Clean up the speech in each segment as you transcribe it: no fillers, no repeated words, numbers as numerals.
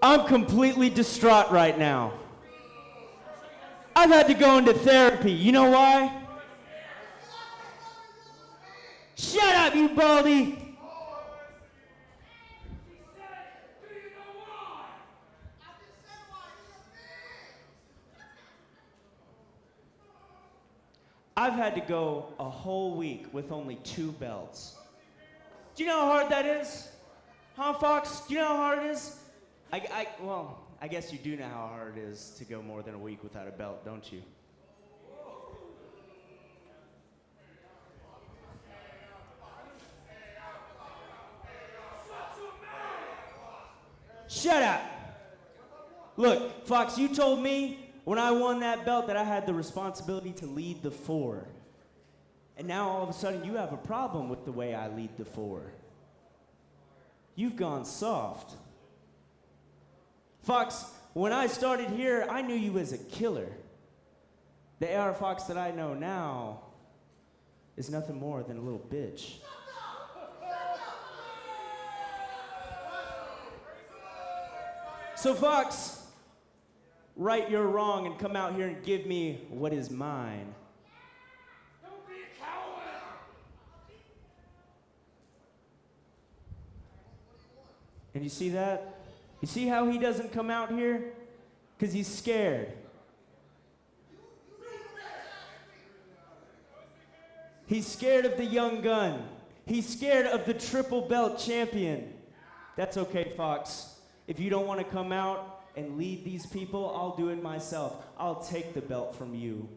I'm completely distraught right now. I've had to go into therapy. You know why? Shut up, you baldy! I've had to go a whole week with only 2 belts. Do you know how hard that is? Huh, Fox? Do you know how hard it is? Well, I guess you do know how hard it is to go more than a week without a belt, don't you? Shut up! Look, Fox, you told me when I won that belt that I had the responsibility to lead the 4. And now all of a sudden you have a problem with the way I lead the 4. You've gone soft. Fox, when I started here, I knew you as a killer. The AR Fox that I know now is nothing more than a little bitch. So Fox, right your wrong and come out here and give me what is mine. Don't be a coward! And you see that? You see how he doesn't come out here? Because he's scared. He's scared of the young gun. He's scared of the triple belt champion. That's okay, Fox. If you don't want to come out and lead these people, I'll do it myself. I'll take the belt from you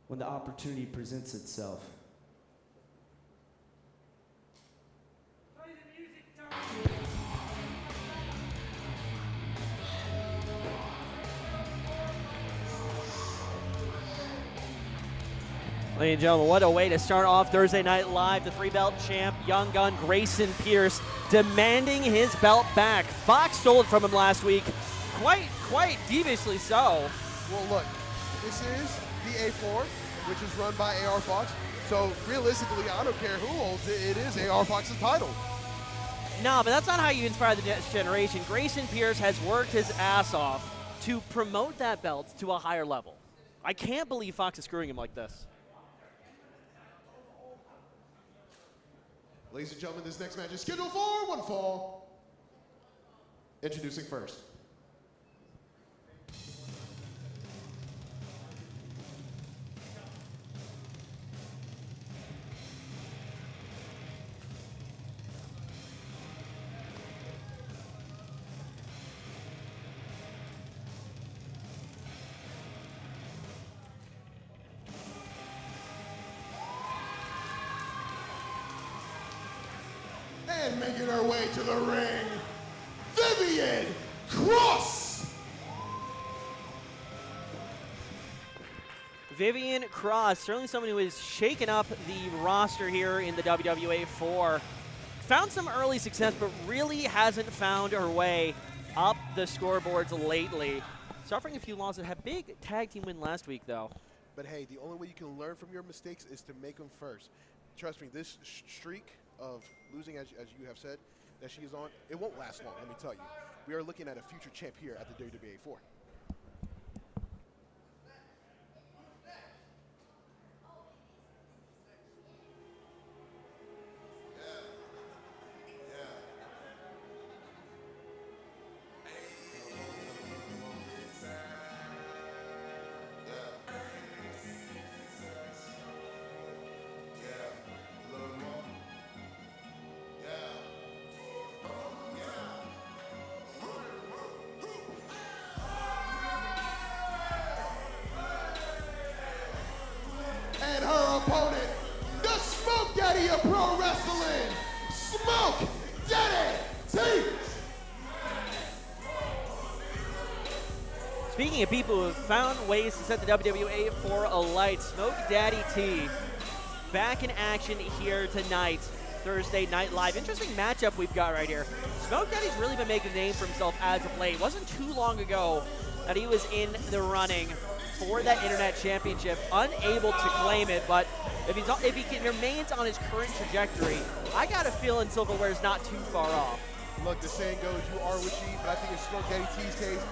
when the opportunity presents itself. Ladies and gentlemen, what a way to start off Thursday Night Live. The 3-belt champ, young gun Grayson Pierce, demanding his belt back. Fox stole it from him last week, quite deviously so. Well, look, this is the A4, which is run by AR Fox. So realistically, I don't care who holds it. It is AR Fox's title. No, but that's not how you inspire the next generation. Grayson Pierce has worked his ass off to promote that belt to a higher level. I can't believe Fox is screwing him like this. Ladies and gentlemen, this next match is scheduled for one fall. Introducing first. And making her way to the ring, Vivian Cross. Vivian Cross, certainly someone who has shaken up the roster here in the WWA4. Found some early success, but really hasn't found her way up the scoreboards lately. Suffering a few losses. Had a big tag team win last week, though. But hey, the only way you can learn from your mistakes is to make them first. Trust me, this streak of losing, as you have said, that she is on, it won't last long, let me tell you. We are looking at a future champ here at the WWA4. And her opponent, the Smoke Daddy of Pro Wrestling, Smoke Daddy T. Speaking of people who have found ways to set the WWA4 alight, Smoke Daddy T back in action here tonight, Thursday Night Live. Interesting matchup we've got right here. Smoke Daddy's really been making a name for himself as of late. It wasn't too long ago that he was in the running for that Internet Championship, unable to claim it, but if he remains on his current trajectory, I got a feeling silverware is not too far off. Look, the saying goes, you are what you eat, but I think in Smoke Daddy T's case,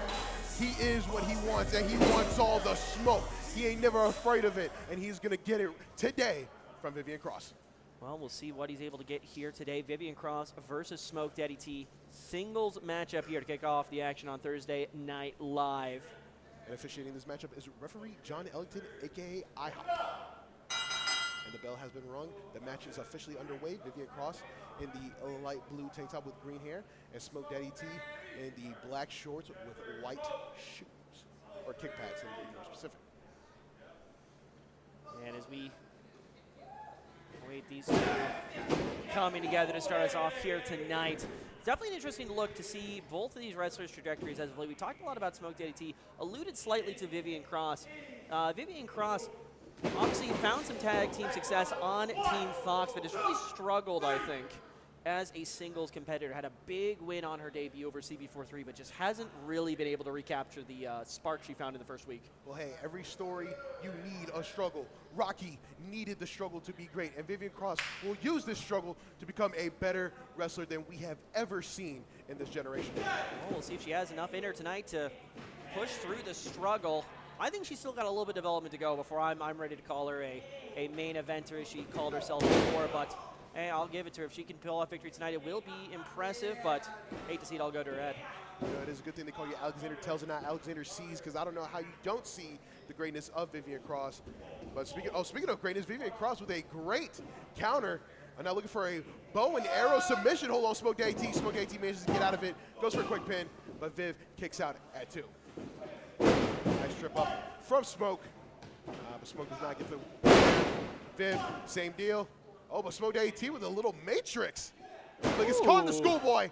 he is what he wants, and he wants all the smoke. He ain't never afraid of it, and he's going to get it today from Vivian Cross. Well, we'll see what he's able to get here today. Vivian Cross versus Smoke Daddy T. Singles matchup here to kick off the action on Thursday Night Live. And officiating this matchup is referee John Ellington, a.k.a. IHOP. And the bell has been rung. The match is officially underway. Vivian Cross in the light blue tank top with green hair, and Smoke Daddy T in the black shorts with white shoes, or kick pads to be more specific. And as we await these two coming together to start us off here tonight, it's definitely an interesting look to see both of these wrestlers' trajectories as of late. We talked a lot about Smoke Daddy T, alluded slightly to Vivian Cross. Vivian Cross obviously found some tag team success on Team Fox, but has really struggled, I think, as a singles competitor. Had a big win on her debut over CB43, but just hasn't really been able to recapture the spark she found in the first week. Well, hey, every story, you need a struggle. Rocky needed the struggle to be great, and Vivian Cross will use this struggle to become a better wrestler than we have ever seen in this generation. Well, we'll see if she has enough in her tonight to push through the struggle. I think she's still got a little bit of development to go before I'm ready to call her a main eventer, as she called herself before, but hey, I'll give it to her. If she can pull off victory tonight, it will be impressive, but hate to see it all go to her head. You know, it is a good thing they call you Alexander Tells and not Alexander Sees, because I don't know how you don't see the greatness of Vivian Cross. But speaking of greatness, Vivian Cross with a great counter. And now looking for a bow and arrow submission. Hold on, Smoke Daddy T. Smoke Daddy T manages to get out of it. Goes for a quick pin, but Viv kicks out at 2. Nice trip up from Smoke. But Smoke does not get the Viv, same deal. Oh, but Smoke Daddy T with a little matrix. Like it's caught in the schoolboy,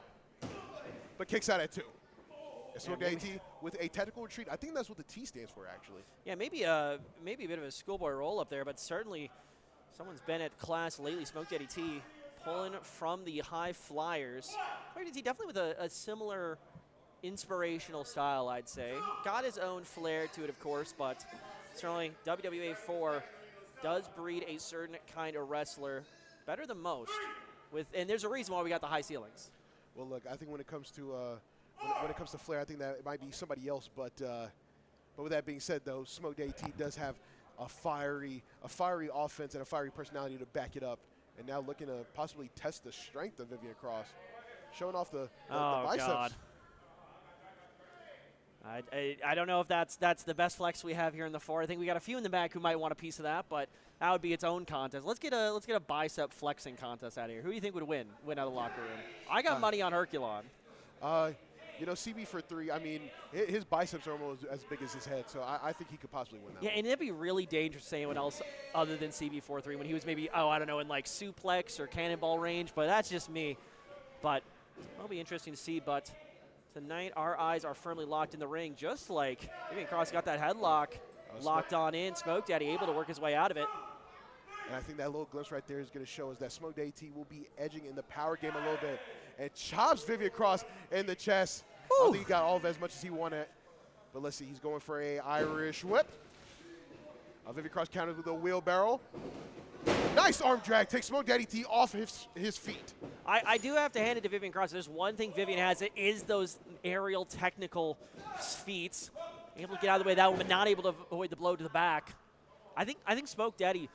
but kicks out at 2. And Smoke Daddy T with a tactical retreat. I think that's what the T stands for, actually. Yeah, maybe a bit of a schoolboy roll up there, but certainly someone's been at class lately. Smoke Daddy T pulling from the high flyers. Smoke Daddy T definitely with a similar inspirational style, I'd say. Got his own flair to it, of course, but certainly WWA4 does breed a certain kind of wrestler better than most. And there's a reason why we got the high ceilings. Well, look, I think when it comes to flair, I think that it might be somebody else. But with that being said, though, Smoke Daddy T does have a fiery offense and a fiery personality to back it up. And now looking to possibly test the strength of Vivian Cross, showing off the biceps. God. I don't know if that's the best flex we have here in the 4. I think we got a few in the back who might want a piece of that, but that would be its own contest. Let's get a bicep flexing contest out of here. Who do you think would win out of the locker room? I got money on Herculon. You know, CB43, I mean, his biceps are almost as big as his head, so I think he could possibly win that. Yeah, and it'd be really dangerous to say anyone else other than CB43 when he was maybe, I don't know, in like suplex or cannonball range, but that's just me. But it'll be interesting to see, but tonight our eyes are firmly locked in the ring, just like Vivian Cross got that headlock locked on in. Smoke Daddy able to work his way out of it. And I think that little glimpse right there is going to show us that Smoke Daddy T will be edging in the power game a little bit. And chops Vivian Cross in the chest. I don't think he got all of it as much as he wanted. But let's see, he's going for a Irish whip. Vivian Cross counters with a wheelbarrow. Nice arm drag, takes Smoke Daddy T off his feet. I do have to hand it to Vivian Cross. There's one thing Vivian has, it is those aerial technical feats. Able to get out of the way of that one, but not able to avoid the blow to the back. I think Smoke Daddy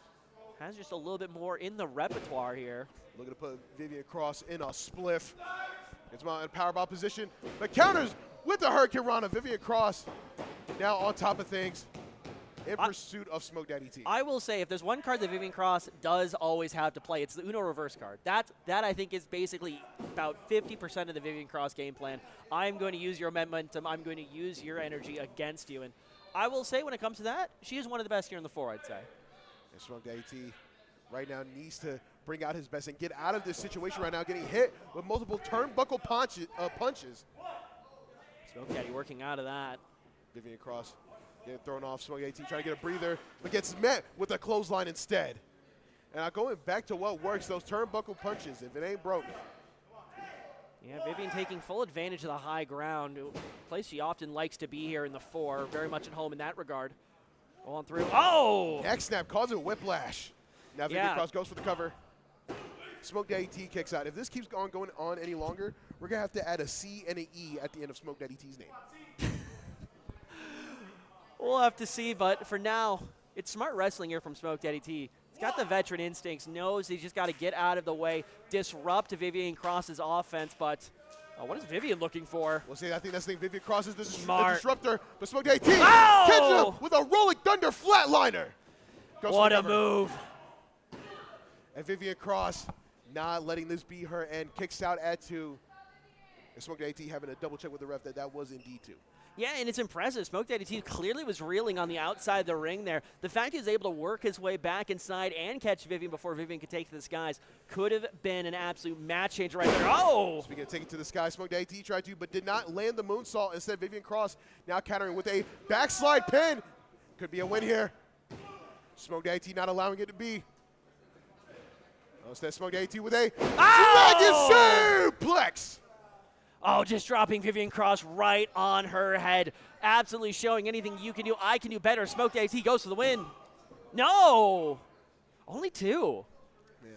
has just a little bit more in the repertoire here. Looking to put Vivian Cross in a spliff. Gets him out in powerbomb position. But counters with the Herculon. Vivian Cross now on top of things in pursuit of Smoke Daddy T. I will say, if there's one card that Vivian Cross does always have to play, it's the Uno reverse card. That I think is basically about 50% of the Vivian Cross game plan. I'm going to use your momentum. I'm going to use your energy against you. And I will say, when it comes to that, she is one of the best here in the 4, I'd say. And Smoke Daddy T right now needs to bring out his best and get out of this situation right now, getting hit with multiple turnbuckle punches. Smoke Daddy working out of that. Vivian Cross getting thrown off. Smoke Daddy T trying to get a breather, but gets met with a clothesline instead. And going back to what works, those turnbuckle punches, if it ain't broke. Yeah, Vivian taking full advantage of the high ground, a place she often likes to be here in the 4, very much at home in that regard. On through. Oh! Neck snap causes a whiplash. Now Vivian Cross goes for the cover. Smoke Daddy T kicks out. If this keeps going on any longer, we're going to have to add a C and an E at the end of Smoke Daddy T's name. We'll have to see, but for now, it's smart wrestling here from Smoke Daddy T. He's got the veteran instincts, knows he's just got to get out of the way, disrupt Vivian Cross's offense, but what is Vivian looking for? We'll see. I think that's the thing. Vivian Cross is the Smart. disruptor, but Smoke Daddy T Oh! catches him with a Rolling Thunder flatliner. Goes What for the a cover. move. And Vivian Cross not letting this be her end, kicks out at 2. And Smoke Daddy T having a double check with the ref that was indeed 2. Yeah, and it's impressive. Smoke Daddy T clearly was reeling on the outside of the ring there. The fact he was able to work his way back inside and catch Vivian before Vivian could take to the skies could have been an absolute match changer right there. Oh! Speaking of taking to the sky, Smoke Daddy T tried to, but did not land the moonsault. Instead, Vivian Cross now countering with a backslide pin. Could be a win here. Smoke Daddy T not allowing it to be. Instead, Smoke Daddy T with a dragon suplex. Oh, just dropping Vivian Cross right on her head. Absolutely showing anything you can do, I can do better. Smoke Daddy T goes for the win. No! Only 2. Man,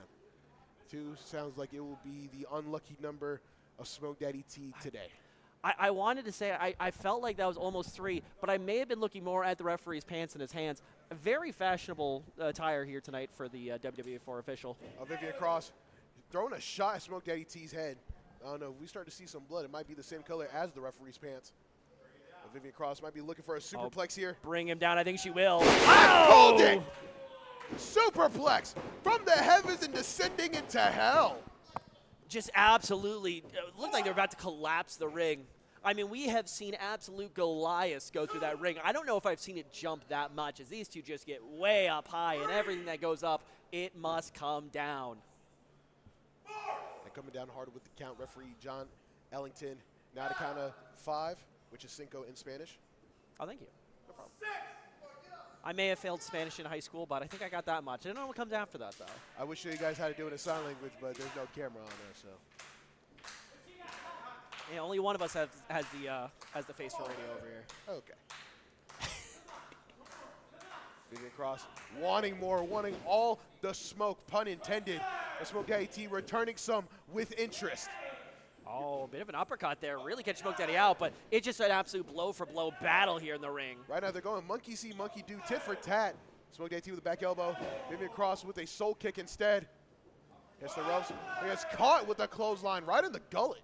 2 sounds like it will be the unlucky number of Smoke Daddy T today. I wanted to say I felt like that was almost 3, but I may have been looking more at the referee's pants in his hands. A very fashionable attire here tonight for the WWA4 official. Vivian Cross throwing a shot at Smoke Daddy T's head. I don't know, if we start to see some blood, it might be the same color as the referee's pants. Vivian Cross might be looking for a superplex here. Bring him down, I think she will. Called it! Superplex from the heavens and descending into hell. Just absolutely, looked like they were about to collapse the ring. I mean, we have seen absolute Goliaths go through that ring. I don't know if I've seen it jump that much, as these two just get way up high, and everything that goes up, it must come down. And coming down hard with the count, referee John Ellington. Now to count of 5, which is cinco in Spanish. Oh, thank you. No problem. I may have failed Spanish in high school, but I think I got that much. I don't know what comes after that, though. I wish you guys had to do it in sign language, but there's no camera on there, so. Yeah, only one of us has the face for radio over here. Okay. Vivian Cross wanting more, wanting all the smoke, pun intended. The Smoke Daddy T returning some with interest. Oh, a bit of an uppercut there. Really catch Smoke Daddy out, but it's just an absolute blow-for-blow battle here in the ring. Right now they're going monkey see, monkey do, tit for tat. Smoke Daddy T with the back elbow. Vivian Cross with a soul kick instead. Hits the ropes. He gets caught with a clothesline right in the gullet.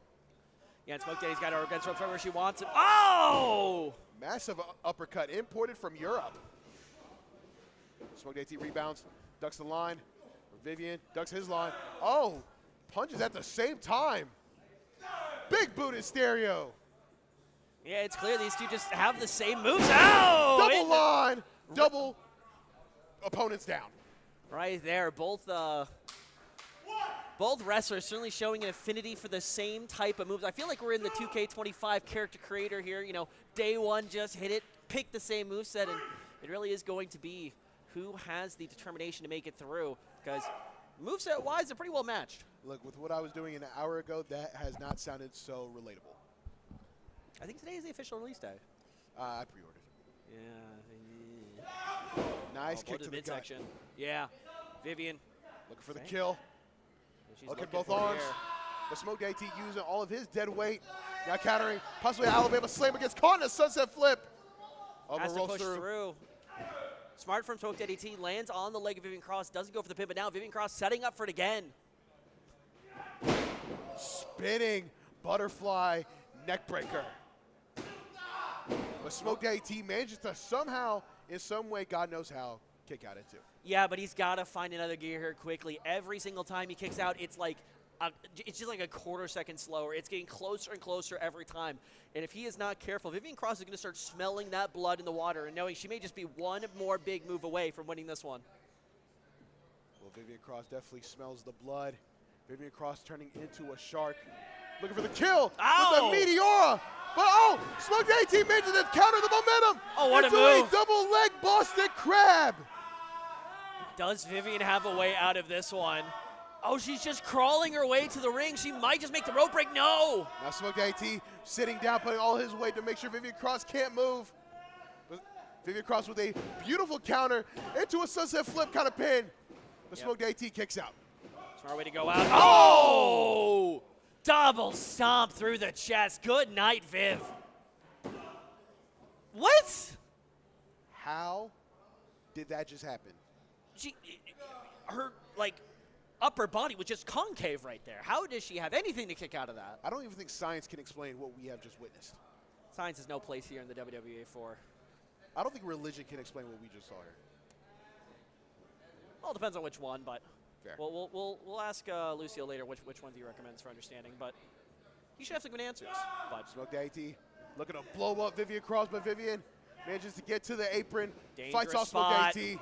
Yeah, and Smoke Daddy's got her against ropes right where she wants it. Oh! Massive uppercut imported from Europe. Smoke Daddy T rebounds, ducks the line. Vivian ducks his line. Oh, punches at the same time. Big boot in stereo. Yeah, it's clear these two just have the same moves. Oh! Double line, double opponents down. Right there, both wrestlers certainly showing an affinity for the same type of moves. I feel like we're in the 2K25 character creator here. You know, day one, just hit it, pick the same moveset, and it really is going to be who has the determination to make it through, because moveset-wise, they're pretty well matched. Look, with what I was doing an hour ago, that has not sounded so relatable. I think today is the official release day. I pre-ordered. Yeah. Nice kick to the midsection. Yeah. Vivian. Looking for the kill. She's Look at looking both for the arms. air. The Smoke Daddy T using all of his dead weight. Now countering, possibly an Alabama slam against caught in a sunset flip. Has to rolls push through. Smart from Smoke Daddy T, lands on the leg of Vivian Cross, doesn't go for the pin, but now Vivian Cross setting up for it again. Spinning butterfly neck breaker. But Smoke Daddy T manages to somehow, in some way, God knows how, kick out into. Yeah, but he's got to find another gear here quickly. Every single time he kicks out, it's just like a quarter second slower. It's getting closer and closer every time. And if he is not careful, Vivian Cross is going to start smelling that blood in the water and knowing she may just be one more big move away from winning this one. Well, Vivian Cross definitely smells the blood. Vivian Cross turning into a shark. Looking for the kill with the Meteora. But Smoke Daddy T manages to counter the momentum. Oh, what a into move. a double leg Boston Crab. Does Vivian have a way out of this one? Oh, she's just crawling her way to the ring. She might just make the rope break. No. Now Smoke Daddy T sitting down, putting all his weight to make sure Vivian Cross can't move. But Vivian Cross with a beautiful counter into a sunset flip kind of pin. The smoked AT kicks out. Smart way to go out. Oh! Double stomp through the chest. Good night, Viv. What? How did that just happen? Her, like, upper body was just concave right there. How does she have anything to kick out of that? I don't even think science can explain what we have just witnessed. Science has no place here in the WWA4. I don't think religion can explain what we just saw here. Well, it depends on which one, but Fair. we'll ask Lucio later which ones he recommends for understanding. But he should have some good answers. But Smoked AT looking to blow up Vivian Cross, but Vivian manages to get to the apron. Dangerous Fights off spot. Smoked AT.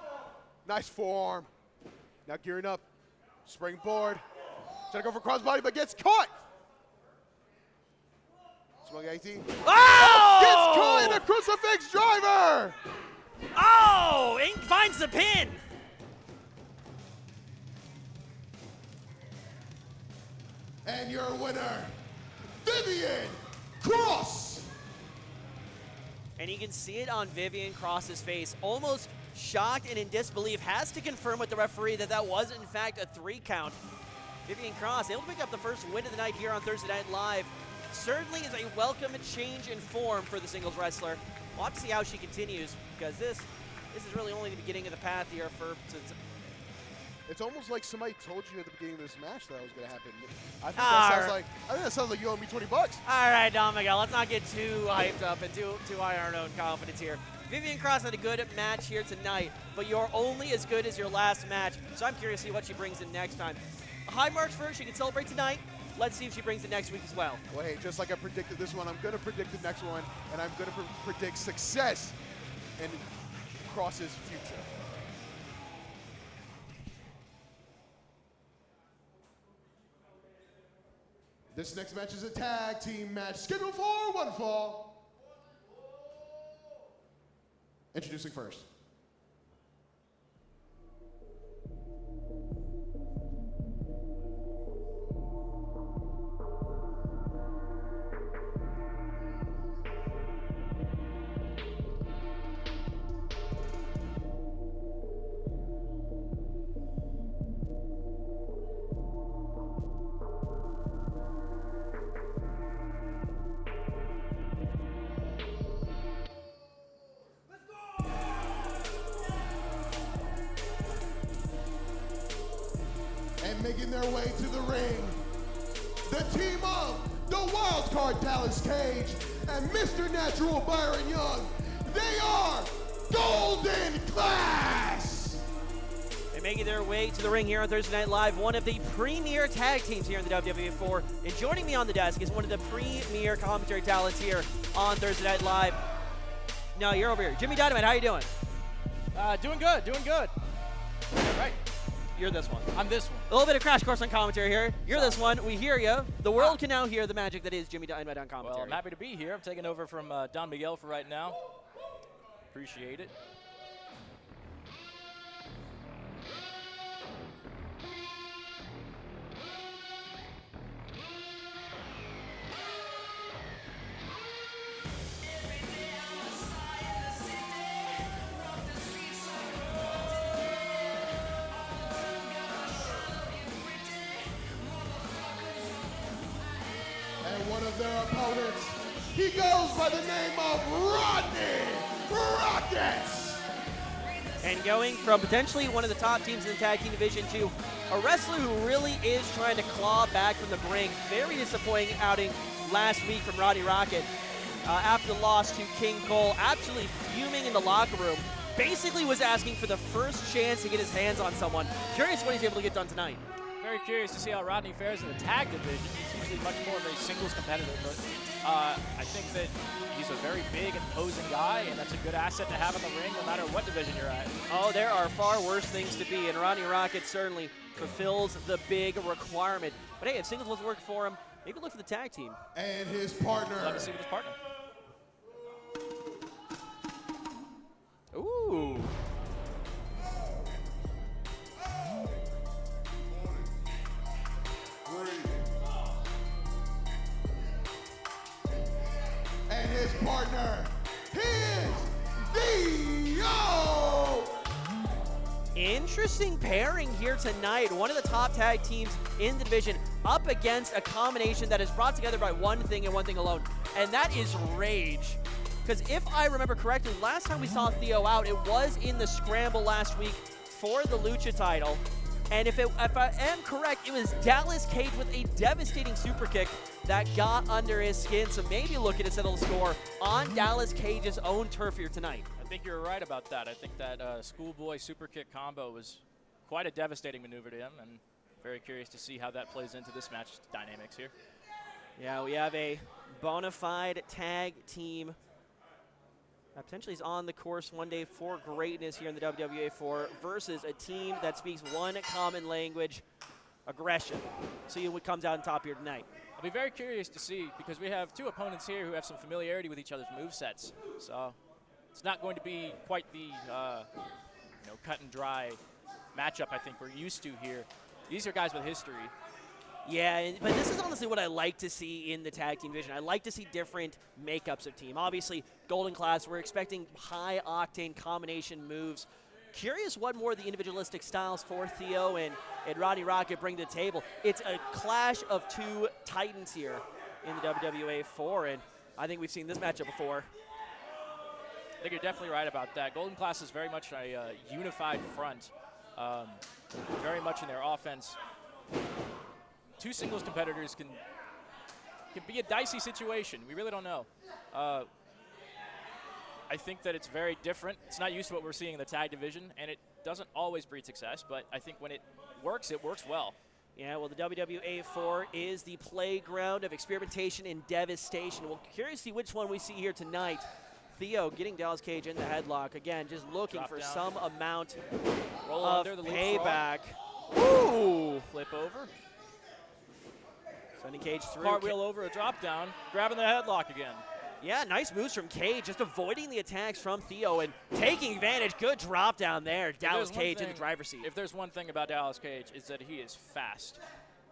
Nice forearm. Now gearing up. Springboard. Trying to go for crossbody, but gets caught. Smoked AT. oh! Gets caught in a crucifix driver. Oh! Ink finds the pin. And your winner, Vivian Cross. And you can see it on Vivian Cross's face, almost shocked and in disbelief, has to confirm with the referee that that was in fact a 3 count. Vivian Cross able to pick up the first win of the night here on Thursday Night Live. Certainly is a welcome change in form for the singles wrestler. We'll have to see how she continues, because this is really only the beginning of the path here for. It's almost like somebody told you at the beginning of this match that was going to happen. I think that sounds like you owe me $20. All right, Don Miguel, let's not get too hyped up and too high on our own confidence here. Vivian Cross had a good match here tonight, but you're only as good as your last match, so I'm curious to see what she brings in next time. High marks for her. She can celebrate tonight. Let's see if she brings it next week as well. Well, hey, just like I predicted this one, I'm going to predict the next one, and I'm going to predict success in Cross's future. This next match is a tag team match scheduled for one fall. Introducing first. Making their way to the ring, the team of the Wildcard Dallas Cage and Mr. Natural Byron Young. They are Golden Class! And making their way to the ring here on Thursday Night Live, one of the premier tag teams here in the WWA4. And joining me on the desk is one of the premier commentary talents here on Thursday Night Live. No, you're over here. Jimmy Dynamite, how you doing? Doing good. Right. You're this one. I'm this one. A little bit of crash course on commentary here. You're this one. We hear you. The world can now hear the magic that is Jimmy Dynamite on commentary. Well, I'm happy to be here. I'm taking over from Don Miguel for right now. Appreciate it. One of their opponents, he goes by the name of Rodney Rockets. And going from potentially one of the top teams in the tag team division to a wrestler who really is trying to claw back from the brink. Very disappointing outing last week from Rodney Rocket after the loss to King Cole. Absolutely fuming in the locker room. Basically was asking for the first chance to get his hands on someone. Curious what he's able to get done tonight. Very curious to see how Rodney fares in the tag division. He's usually much more of a singles competitor, but I think that he's a very big, imposing guy, and that's a good asset to have in the ring no matter what division you're at. Oh, there are far worse things to be, and Rodney Rocket certainly fulfills the big requirement. But hey, if singles was working for him, maybe look for the tag team. And his partner. Love to see with his partner. Ooh. And his partner, he is the interesting pairing here tonight. One of the top tag teams in the division up against a combination that is brought together by one thing and one thing alone, and that is rage. Because if I remember correctly, last time we saw Theo out, it was in the scramble last week for the Lucha title. And if I am correct, it was Dallas Cage with a devastating super kick that got under his skin. So maybe looking to settle the score on Dallas Cage's own turf here tonight. I think you're right about that. I think that schoolboy super kick combo was quite a devastating maneuver to him, and very curious to see how that plays into this match dynamics here. Yeah, we have a bona fide tag team that potentially is on the course one day for greatness here in the WWA4 versus a team that speaks one common language, aggression. See what comes out on top here tonight. I'll be very curious to see, because we have two opponents here who have some familiarity with each other's movesets. So it's not going to be quite the cut and dry matchup I think we're used to here. These are guys with history. Yeah, but this is honestly what I like to see in the tag team division. I like to see different makeups of team. Obviously, Golden Class, we're expecting high-octane combination moves. Curious what more of the individualistic styles for Theo and Rodney Rocket bring to the table. It's a clash of two titans here in the WWA4, and I think we've seen this matchup before. I think you're definitely right about that. Golden Class is very much a unified front, very much in their offense. Two singles competitors can be a dicey situation. We really don't know. I think that it's very different. It's not used to what we're seeing in the tag division, and it doesn't always breed success, but I think when it works well. Yeah, well, the WWA4 is the playground of experimentation and devastation. We're curious to see which one we see here tonight. Theo getting Dallas Cage in the headlock. Again, just looking for some amount of payback. Ooh! Flip over. Sending Cage through. Cartwheel over, a drop down, grabbing the headlock again. Yeah, nice moves from Cage, just avoiding the attacks from Theo and taking advantage. Good drop down there. Dallas Cage in the driver's seat. If there's one thing about Dallas Cage, is that he is fast.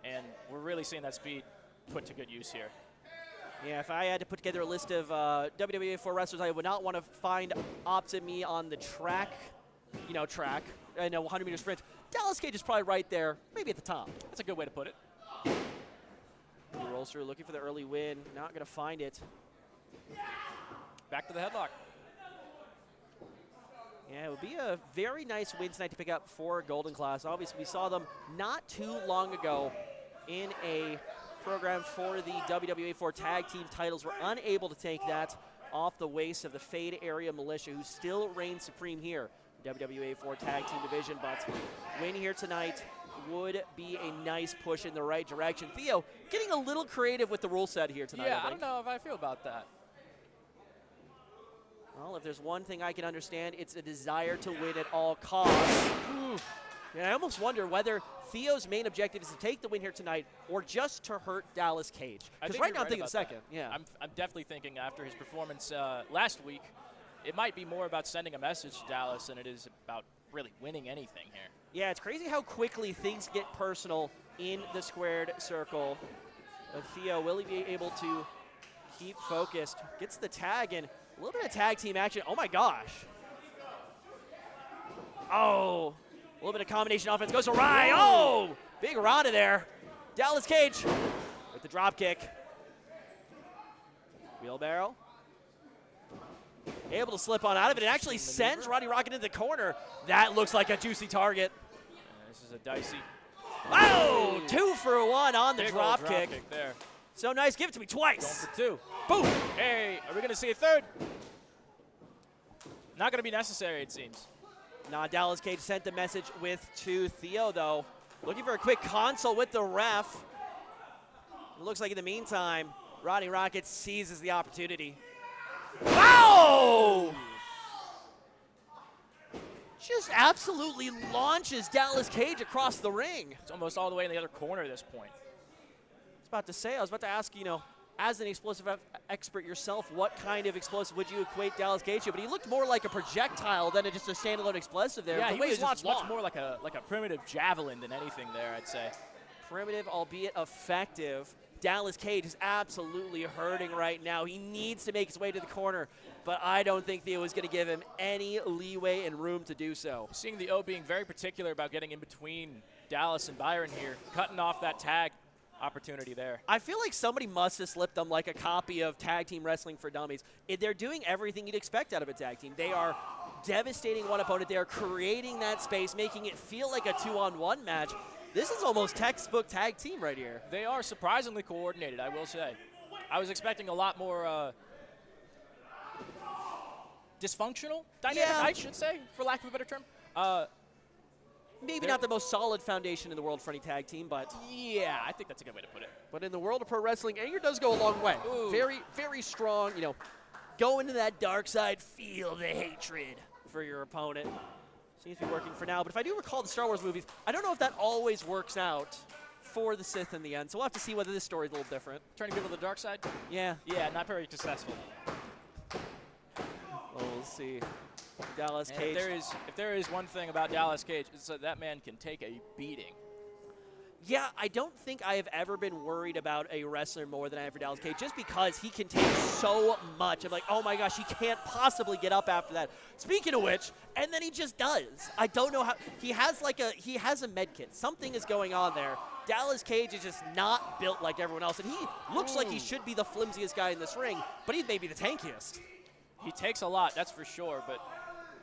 And we're really seeing that speed put to good use here. Yeah, if I had to put together a list of WWA4 wrestlers I would not want to find opposite me on the track, in a 100-meter sprint, Dallas Cage is probably right there, maybe at the top. That's a good way to put it. He rolls through, looking for the early win. Not going to find it. Back to the headlock. Yeah, it would be a very nice win tonight to pick up for Golden Class. Obviously, we saw them not too long ago in a program for the WWA4 tag team titles. Were unable to take that off the waist of the Fade Area Militia, who still reigns supreme here in WWA4 tag team division. But win here tonight would be a nice push in the right direction. Theo getting a little creative with the rule set here tonight. Yeah, I don't know if I feel about that. Well, if there's one thing I can understand, it's a desire to win at all costs. And I almost wonder whether Theo's main objective is to take the win here tonight or just to hurt Dallas Cage. Because right now I'm thinking the second. Yeah. I'm definitely thinking after his performance last week, it might be more about sending a message to Dallas than it is about really winning anything here. Yeah, it's crazy how quickly things get personal in the squared circle. Theo, will he be able to keep focused? Gets the tag and a little bit of tag team action. Oh, my gosh. Oh, a little bit of combination offense goes awry. Oh, big Rana there. Dallas Cage with the drop kick. Wheelbarrow. Able to slip on out of it. It actually sends Rodney Rocket into the corner. That looks like a juicy target. This is a dicey. Oh, 2 for 1 on the drop kick. There. So nice. Give it to me twice. Going for 2. Boom. Hey, are we going to see a third? Not going to be necessary, it seems. Nah, Dallas Cage sent the message to Theo, though. Looking for a quick consult with the ref. It looks like in the meantime, Rodney Rocket seizes the opportunity. Wow! Just absolutely launches Dallas Cage across the ring. It's almost all the way in the other corner at this point. I was about to ask, as an explosive expert yourself, what kind of explosive would you equate Dallas Cage to? But he looked more like a projectile than just a standalone explosive there. Yeah, the he way was just much more like a primitive javelin than anything there, I'd say. Primitive, albeit effective. Dallas Cage is absolutely hurting right now. He needs to make his way to the corner, but I don't think Theo is going to give him any leeway and room to do so. Seeing the O being very particular about getting in between Dallas and Byron here, cutting off that tag opportunity there. I feel like somebody must have slipped them like a copy of Tag Team Wrestling for Dummies. They're doing everything you'd expect out of a tag team. They are devastating one opponent. They are creating that space, making it feel like a 2-on-1 match. This is almost textbook tag team right here. They are surprisingly coordinated, I will say. I was expecting a lot more dysfunctional dynamic, Yeah. I should say, for lack of a better term. Maybe not the most solid foundation in the world for any tag team, but Yeah, I think that's a good way to put it. in the world of pro wrestling, anger does go a long way. Ooh. Very, very strong. You know, go into that dark side, feel the hatred for your opponent. Seems to be working for now, but if I do recall the Star Wars movies, I don't know if that always works out for the Sith in the end. So we'll have to see whether this story is a little different. Turning people to the dark side? Yeah. Yeah, not very successful. Well, we'll see. Dallas And Cage. if there is one thing about Dallas Cage, it's that man can take a beating. Yeah, I don't think I have ever been worried about a wrestler more than I have for Dallas Cage, just because he can take so much. I'm like, oh my gosh, he can't possibly get up after that. Speaking of which, and then he just does. I don't know how. He has a med kit. Something is going on there. Dallas Cage is just not built like everyone else, and he looks like he should be the flimsiest guy in this ring, but he's maybe the tankiest. He takes a lot, that's for sure, but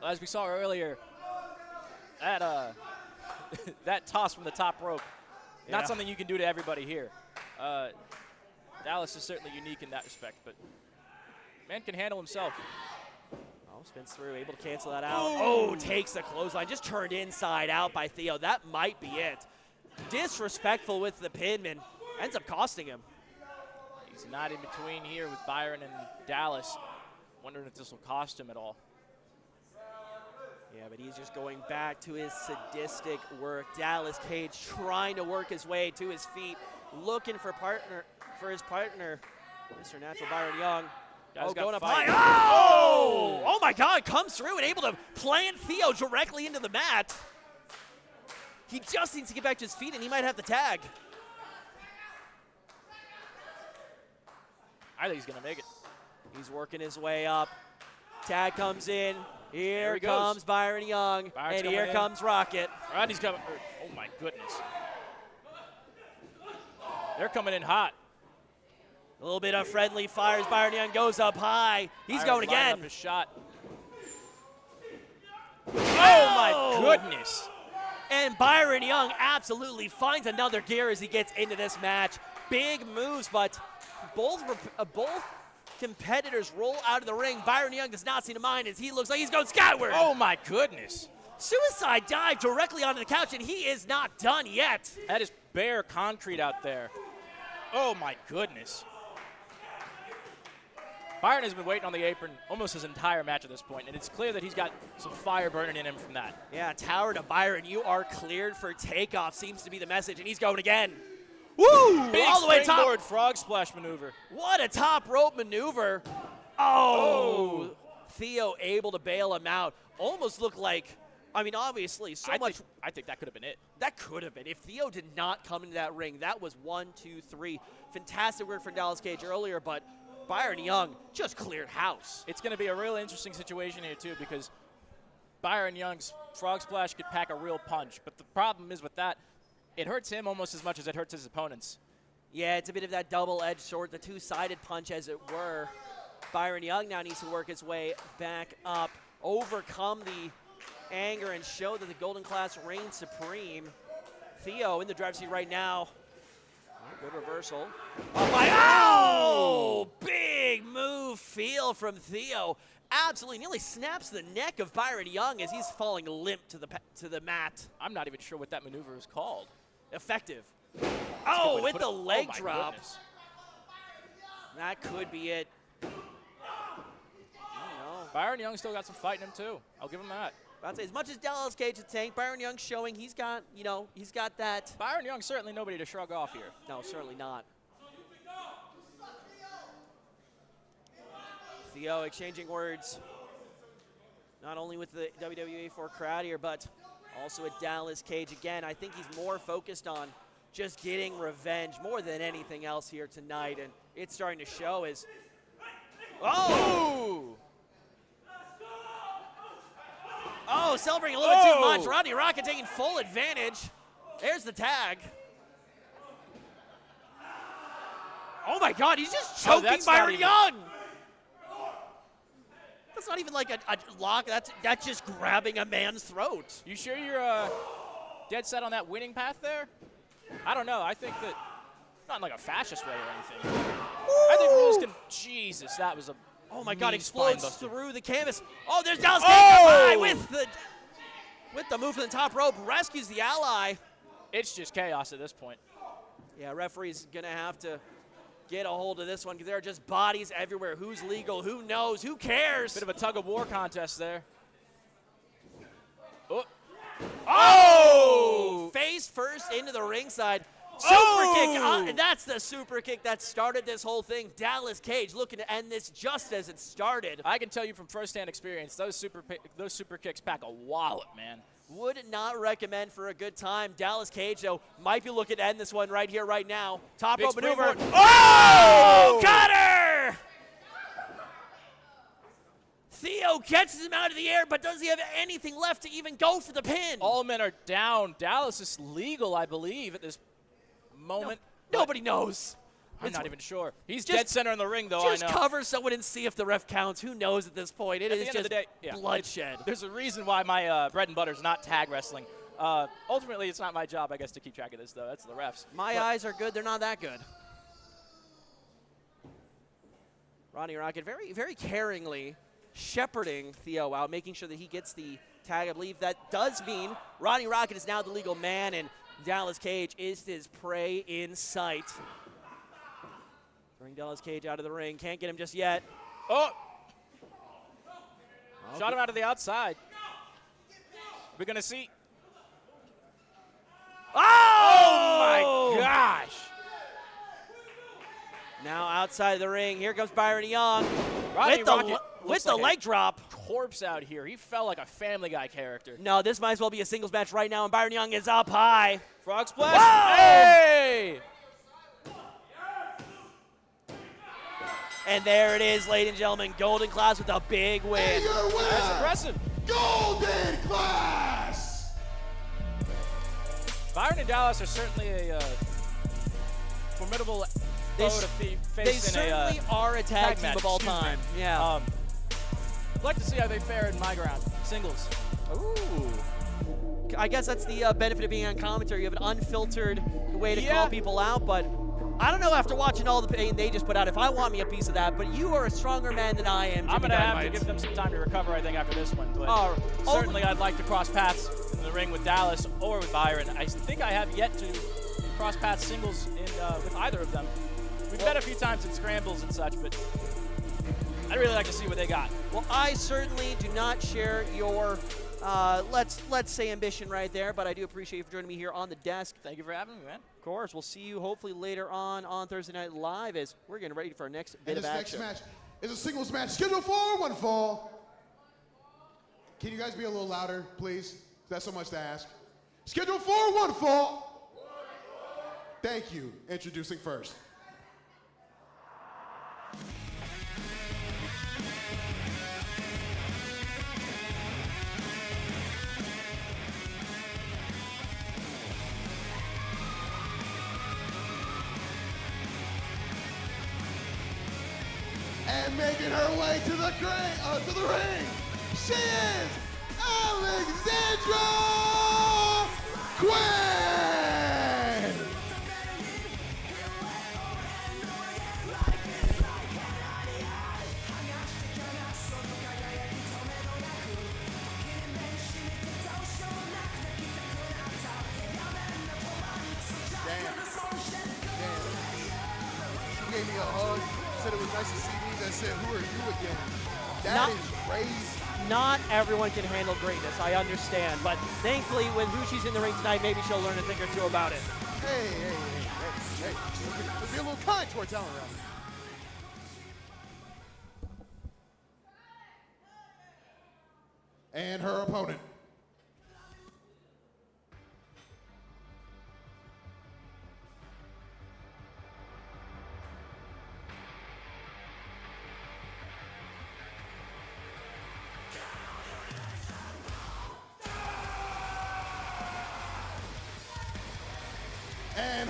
as we saw earlier, that that toss from the top rope, Yeah. not something you can do to everybody here. Dallas is certainly unique in that respect, but man can handle himself. Oh, spins through, able to cancel that out. Oh, takes the clothesline, just turned inside out by Theo. That might be it. Disrespectful with the pinman, ends up costing him. He's not in between here with Byron and Dallas. Wondering if this will cost him at all. Yeah, but he's just going back to his sadistic work. Dallas Cage trying to work his way to his feet, looking for his partner, Mr. Natural Byron Young. Guy's got going up fight. high. Oh! Oh my God, comes through and able to plant Theo directly into the mat. He just needs to get back to his feet and he might have the tag. I think he's going to make it. He's working his way up. Tag comes in. There Here he goes. comes Byron Young. Byron's and coming here in. comes Rocket. Rodney's coming. Oh my goodness. They're coming in hot. A little bit of friendly fires. Byron Young goes up high. He's Byron's going lining again. Up his shot. Oh Oh my goodness. And Byron Young absolutely finds another gear as he gets into this match. Big moves, but both competitors roll out of the ring. Byron Young does not seem to mind as he looks like he's going skyward. Oh my goodness. Suicide dive directly onto the couch, and he is not done yet. That is bare concrete out there. Oh my goodness. Byron has been waiting on the apron almost his entire match at this point, and it's clear that he's got some fire burning in him from that. Yeah, tower to Byron. You are cleared for takeoff, seems to be the message, and he's going again. Woo! Big All the way top. springboard frog splash maneuver. What a top rope maneuver. Oh! Theo able to bail him out. Almost looked like, I mean, obviously, I think that could have been it. That could have been. If Theo did not come into that ring, that was 1, 2, 3. Fantastic work from Dallas Cage earlier, but Byron Young just cleared house. It's going to be a real interesting situation here, too, because Byron Young's frog splash could pack a real punch. But the problem is with that, it hurts him almost as much as it hurts his opponents. Yeah, it's a bit of that double-edged sword, the two-sided punch, as it were. Byron Young now needs to work his way back up, overcome the anger, and show that the Golden Class reigns supreme. Theo in the driver's seat right now. Good reversal. Oh, big move feel from Theo. Absolutely nearly snaps the neck of Byron Young as he's falling limp to the mat. I'm not even sure what that maneuver is called. Effective. Good Oh, way to with put the it. leg Oh my drop. goodness. That could be it. Byron Young still got some fight in him, too. I'll give him that. I'd say as much as Dallas Cage is tank, Byron Young showing he's got that. Byron Young certainly nobody to shrug off here. No, certainly not. Theo exchanging words, not only with the WWA4 crowd here, but also with Dallas Cage. Again, I think he's more focused on just getting revenge more than anything else here tonight, and it's starting to show as, oh! Oh, celebrating a little bit too much. Rodney Rocket taking full advantage. There's the tag. Oh my God, he's just choking Byron Young. That's not even like a lock. That's just grabbing a man's throat. You sure you're dead set on that winning path there? I don't know. I think that, not in like a fascist way or anything. I think rules can, Jesus, that was a Oh my God, mean explodes spine buster. through the canvas. Oh, there's Dallas Cage by with the move from the top rope, rescues the ally. It's just chaos at this point. Yeah, referee's gonna have to get a hold of this one because there are just bodies everywhere. Who's legal? Who knows? Who cares? Bit of a tug of war contest there. Oh! Face first into the ringside. Super kick. That's the super kick that started this whole thing. Dallas Cage looking to end this just as it started. I can tell you from firsthand experience, those super kicks pack a wallop, man. Would not recommend for a good time. Dallas Cage, though, might be looking to end this one right here, right now. Top rope maneuver. Oh! Got her! Theo catches him out of the air, but does he have anything left to even go for the pin? All men are down. Dallas is legal, I believe, at this moment. Nobody knows. I'm not even sure. He's dead center in the ring, though, I know. Just cover someone and see if the ref counts. Who knows at this point? It is just bloodshed. There's a reason why my bread and butter is not tag wrestling. Ultimately, it's not my job, I guess, to keep track of this, though. That's the refs. My eyes are good. They're not that good. Rodney Rocket very, very caringly shepherding Theo out, making sure that he gets the tag. I believe that does mean Rodney Rocket is now the legal man, and Dallas Cage is his prey in sight. Bring Dallas Cage out of the ring. Can't get him just yet. Oh! Shot him out of the outside. We're going to see. Oh! My gosh! Now outside the ring, here comes Byron Young with the leg drop. Corpse out here. He fell like a Family Guy character. No, this might as well be a singles match right now, and Byron Young is up high. Frog splash. Whoa! Hey! And there it is, ladies and gentlemen. Golden Class with a big win. And your winner, That's impressive. Golden Class! Byron and Dallas are certainly a formidable foe to face They in certainly are a tag team match, of all excuse me. time. Yeah. I'd like to see how they fare in my ground, singles. Ooh. I guess that's the benefit of being on commentary. You have an unfiltered way to call people out, but I don't know after watching all the pain they just put out if I want me a piece of that, but you are a stronger man than I am, Jimmy I'm going to have to Dynamite. give them some time to recover, I think, after this one. But certainly I'd like to cross paths in the ring with Dallas or with Byron. I think I have yet to cross paths singles with either of them. We've met a few times in scrambles and such, but I'd really like to see what they got. Well, I certainly do not share your, let's say ambition right there, but I do appreciate you for joining me here on the desk. Thank you for having me, man. Of course, we'll see you hopefully later on Thursday Night Live as we're getting ready for our next bit And of this action. next match is a singles match scheduled for one fall. Can you guys be a little louder, please? Is that so much to ask? Scheduled for one fall. Thank you. Introducing first. And making her way to the ring, she is Alexandra Quinn! She gave me a hug, said it was nice to see me, then said, "Who are you again?" That is crazy. Not everyone can handle greatness, I understand, but thankfully with who she's in the ring tonight, maybe she'll learn a thing or two about it. Hey. Let's be a little kind towards Ellen around here. And her opponent.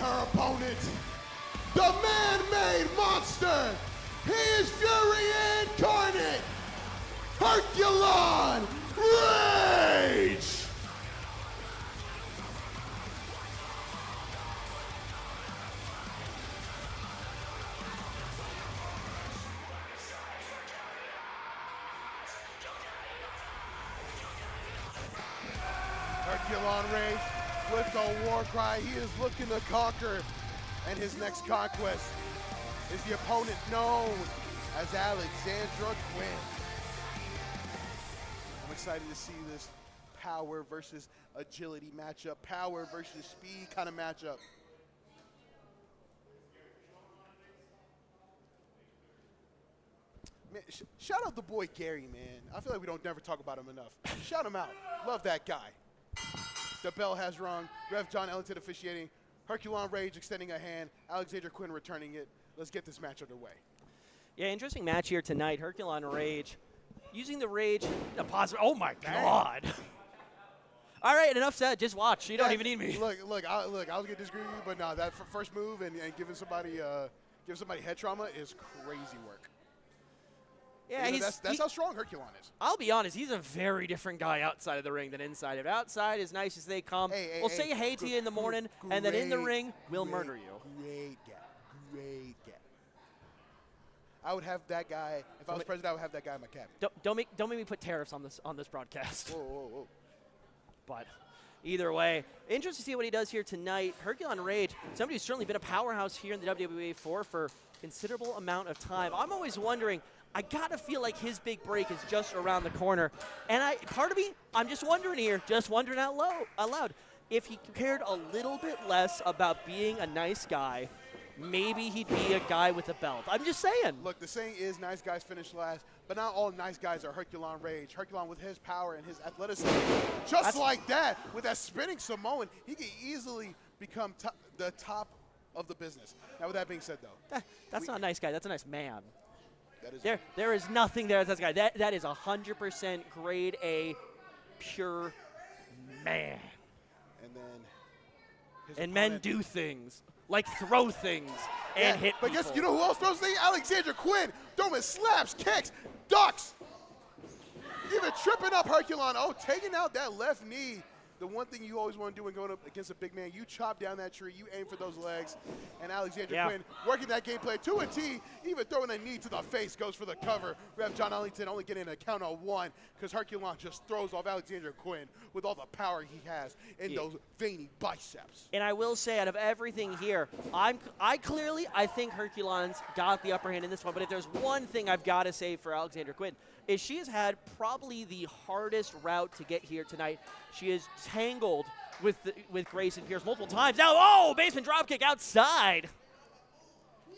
her opponent, the man-made monster. He is Fury incarnate, Herculon Rage. Herculon Rage with the war cry. He is looking to conquer, and his next conquest is the opponent known as Alexandra Quinn. I'm excited to see this power versus agility matchup, power versus speed kind of matchup. Man, shout out the boy Gary, man. I feel like we don't never talk about him enough. Shout him out. Love that guy. The bell has rung. Rev John Ellington officiating. Herculon Rage extending a hand. Alexandra Quinn returning it. Let's get this match underway. Yeah, interesting match here tonight. Herculon Rage using the Rage. A positive. Oh my God. All right, enough said. Just watch. You don't even need me. Look. I was gonna disagree with you, but no, that first move and giving somebody head trauma is crazy work. Yeah, that's how strong Herculon is. I'll be honest, he's a very different guy outside of the ring than inside of it. Outside, as nice as they come, we'll say hey to you in the morning, and then in the ring, we'll murder you. Great guy. I would have that guy, if I was president, I would have that guy in my cabinet. Don't make me put tariffs on this broadcast. Whoa. But either way, interesting to see what he does here tonight. Herculon Rage, somebody who's certainly been a powerhouse here in the WWA4 for a considerable amount of time. I'm always wondering, I gotta feel like his big break is just around the corner. And part of me, I'm just wondering here, out loud, if he cared a little bit less about being a nice guy, maybe he'd be a guy with a belt. I'm just saying. Look, the saying is nice guys finish last, but not all nice guys are Herculon Rage. Herculon, with his power and his athleticism, like that, with that spinning Samoan, he can easily become the top of the business. Now, with that being said, though. That's not a nice guy. That's a nice man. That is there is nothing there that's guy. That is 100% grade A, pure man. And then and men do things like throw things and hit But people. guess you know who else throws things? Alexandra Quinn throwing slaps, kicks, ducks, even tripping up Herculon. Oh, taking out that left knee. The one thing you always want to do when going up against a big man, you chop down that tree, you aim for those legs, and Alexandra Quinn working that gameplay to a T, even throwing a knee to the face, goes for the cover. Rev John Ellington only getting a count on one because Herculon just throws off Alexandra Quinn with all the power he has in those veiny biceps. And I will say, out of everything here, I think Herculon's got the upper hand in this one, but if there's one thing I've got to say for Alexandra Quinn, is she has had probably the hardest route to get here tonight. She is tangled with Grayson Pierce multiple times. Now, basement dropkick outside.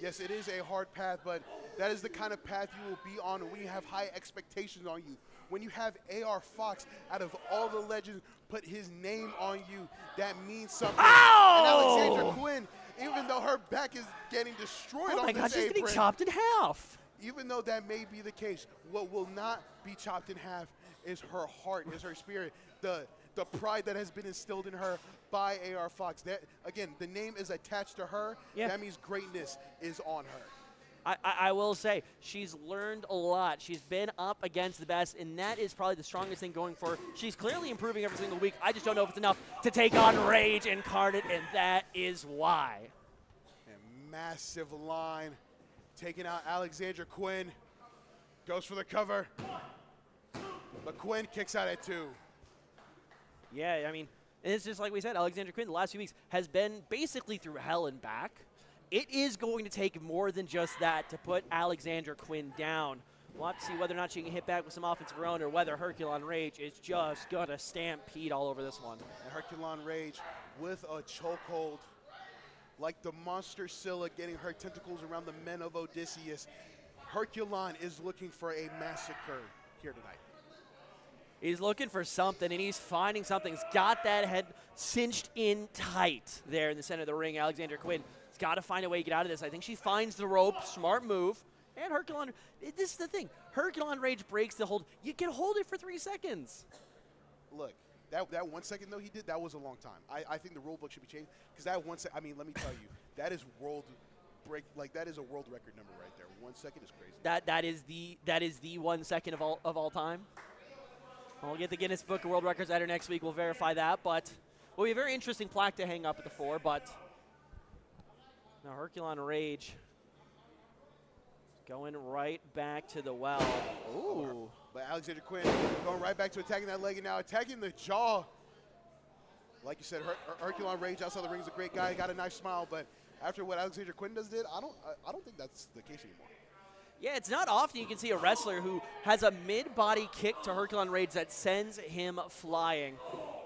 Yes, it is a hard path, but that is the kind of path you will be on when you have high expectations on you. When you have AR Fox, out of all the legends, put his name on you, that means something. Ow! And Alexandra Quinn, even though her back is getting destroyed Oh on my this God, she's apron, getting chopped in half. even though that may be the case, what will not be chopped in half is her heart, is her spirit, the pride that has been instilled in her by AR Fox. That, again, the name is attached to her. Yeah. That means greatness is on her. I will say, she's learned a lot. She's been up against the best, and that is probably the strongest thing going for her. She's clearly improving every single week. I just don't know if it's enough to take on Rage Incarnate, and that is why. And massive line, taking out Alexandra Quinn. Goes for the cover. But Quinn kicks out at two. Yeah, I mean, and it's just like we said, Alexandra Quinn the last few weeks has been basically through hell and back. It is going to take more than just that to put Alexandra Quinn down. We'll have to see whether or not she can hit back with some offense of her own or whether Herculon Rage is just going to stampede all over this one. And Herculon Rage with a chokehold. Like the monster Scylla getting her tentacles around the men of Odysseus. Herculon is looking for a massacre here tonight. He's looking for something, and he's finding something. He's got that head cinched in tight there in the center of the ring. Alexandra Quinn has got to find a way to get out of this. I think she finds the rope. Smart move. And Herculon, this is the thing. Herculon Rage breaks the hold. You can hold it for 3 seconds. Look, That 1 second, though, he did, that was a long time. I think the rule book should be changed because that 1 second, I mean, let me tell you, that is that is a world record number right there. 1 second is crazy. That is the 1 second of all time. We'll get the Guinness Book of World Records later next week. We'll verify that, but will be a very interesting plaque to hang up at the 4. But now Herculon Rage going right back to the well. Ooh. But Alexandra Quinn going right back to attacking that leg and now attacking the jaw. Like you said, Herculon Rage outside the ring is a great guy. He got a nice smile, but after what Alexandra Quinn did, I don't think that's the case anymore. Yeah, it's not often you can see a wrestler who has a mid-body kick to Herculon Rage that sends him flying.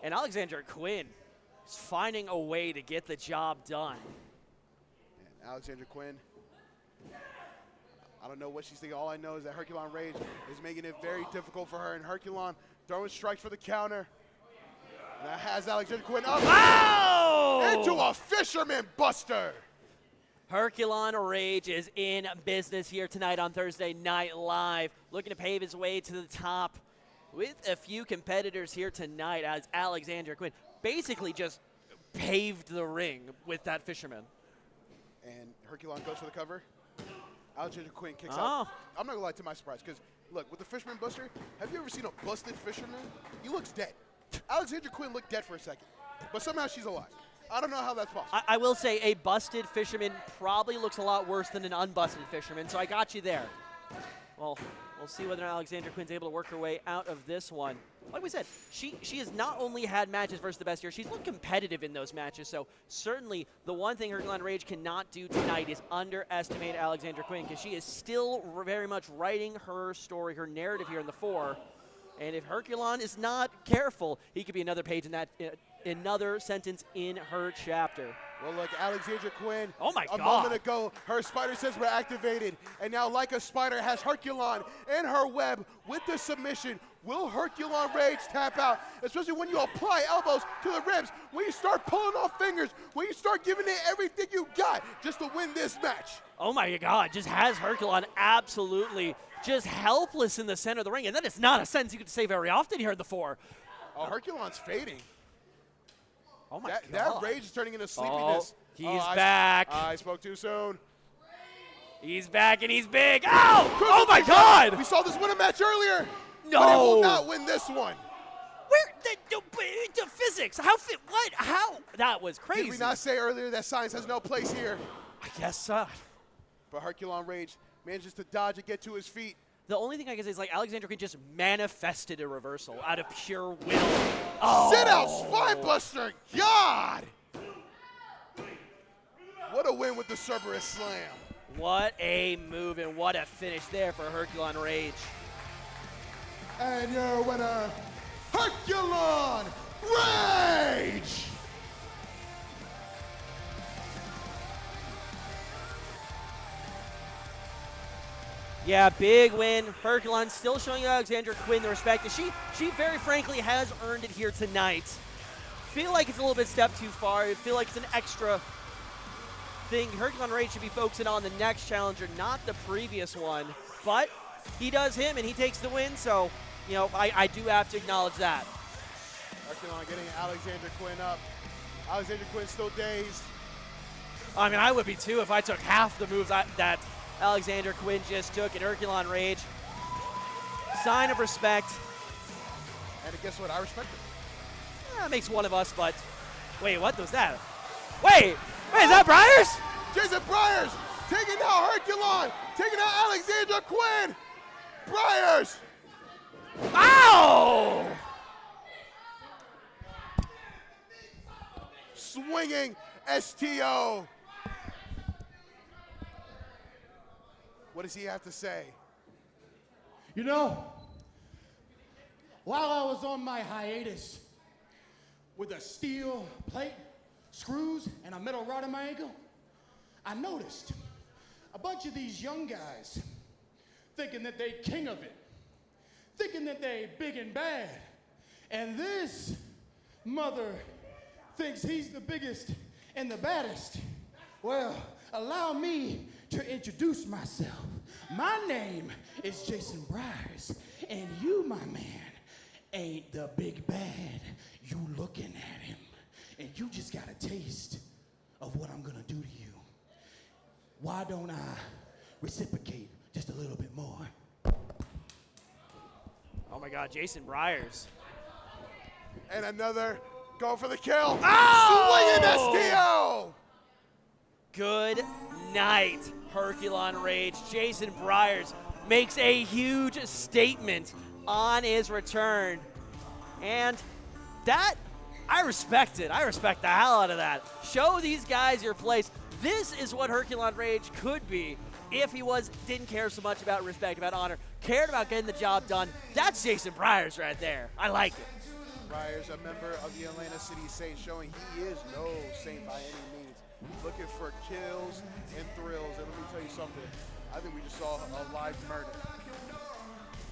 And Alexandra Quinn is finding a way to get the job done. And Alexandra Quinn, I don't know what she's thinking. All I know is that Herculon Rage is making it very difficult for her. And Herculon throwing strikes for the counter. And that has Alexandra Quinn up into a fisherman buster. Herculon Rage is in business here tonight on Thursday Night Live, looking to pave his way to the top with a few competitors here tonight as Alexandra Quinn basically just paved the ring with that fisherman. And Herculon goes for the cover. Alexandra Quinn kicks out. I'm not going to lie, to my surprise, because, look, with the fisherman buster, have you ever seen a busted fisherman? He looks dead. Alexandra Quinn looked dead for a second, but somehow she's alive. I don't know how that's possible. I will say a busted fisherman probably looks a lot worse than an unbusted fisherman, so I got you there. Well, we'll see whether Alexandra Quinn's able to work her way out of this one. Like we said, she has not only had matches versus the best here, she's looked competitive in those matches, so certainly the one thing Herculon Rage cannot do tonight is underestimate Alexandra Quinn, because she is still very much writing her story, her narrative here in the 4. And if Herculon is not careful, he could be another page in that, another sentence in her chapter. Well, look, Alexandra Quinn, oh my God. A moment ago, her spider sense were activated. And now, like a spider, has Herculon in her web with the submission. Will Herculon Rage tap out? Especially when you apply elbows to the ribs, when you start pulling off fingers, when you start giving it everything you got just to win this match. Oh my God, just has Herculon absolutely just helpless in the center of the ring. And that is not a sentence you get to say very often here in the 4. Oh, Herculon's fading. Oh my God. That rage is turning into sleepiness. He's back. I spoke too soon. He's back and he's big. Ow! Oh my God! We saw this win a match earlier. No! But he will not win this one. Where? The physics. What? How? That was crazy. Did we not say earlier that science has no place here? I guess so. But Herculon Rage manages to dodge and get to his feet. The only thing I can say is, like, Alexandra Quinn just manifested a reversal out of pure will. Oh. Sit out, Spinebuster. God! What a win with the Cerberus Slam. What a move and what a finish there for Herculon Rage. And your winner, Herculon Rage! Yeah, big win. Herculon still showing Alexandra Quinn the respect that she very frankly has earned it here tonight. Feel like it's a little bit step too far. I feel like it's an extra thing. Herculon Rage should be focusing on the next challenger, not the previous one. But he does him and he takes the win, so you know, I do have to acknowledge that. Herculon getting Alexandra Quinn up. Alexandra Quinn still dazed. I mean, I would be too if I took half the moves that Alexandra Quinn just took at Herculon Rage. Sign of respect. And guess what? I respect it. That makes one of us, but wait, what was that? Wait, is that Briars? Jason Briars taking out Herculon, taking out Alexandra Quinn. Briars. Ow! Swinging STO. What does he have to say? You know, while I was on my hiatus with a steel plate, screws, and a metal rod in my ankle, I noticed a bunch of these young guys thinking that they king of it, thinking that they big and bad, and this mother thinks he's the biggest and the baddest. Well, allow me to introduce myself. My name is Jason Briars, and you, my man, ain't the big bad. You looking at him, and you just got a taste of what I'm gonna do to you. Why don't I reciprocate just a little bit more? Oh my God, Jason Briers. And another go for the kill. Oh! Swinging that's Theo. Good night, Herculon Rage. Jason Briers makes a huge statement on his return. And that, I respect it. I respect the hell out of that. Show these guys your place. This is what Herculon Rage could be if he didn't care so much about respect, about honor, cared about getting the job done. That's Jason Briers right there. I like it. Briers, a member of the Atlanta City Saints, showing he is no saint by any means. Looking for kills and thrills. And let me tell you something. I think we just saw a live murder.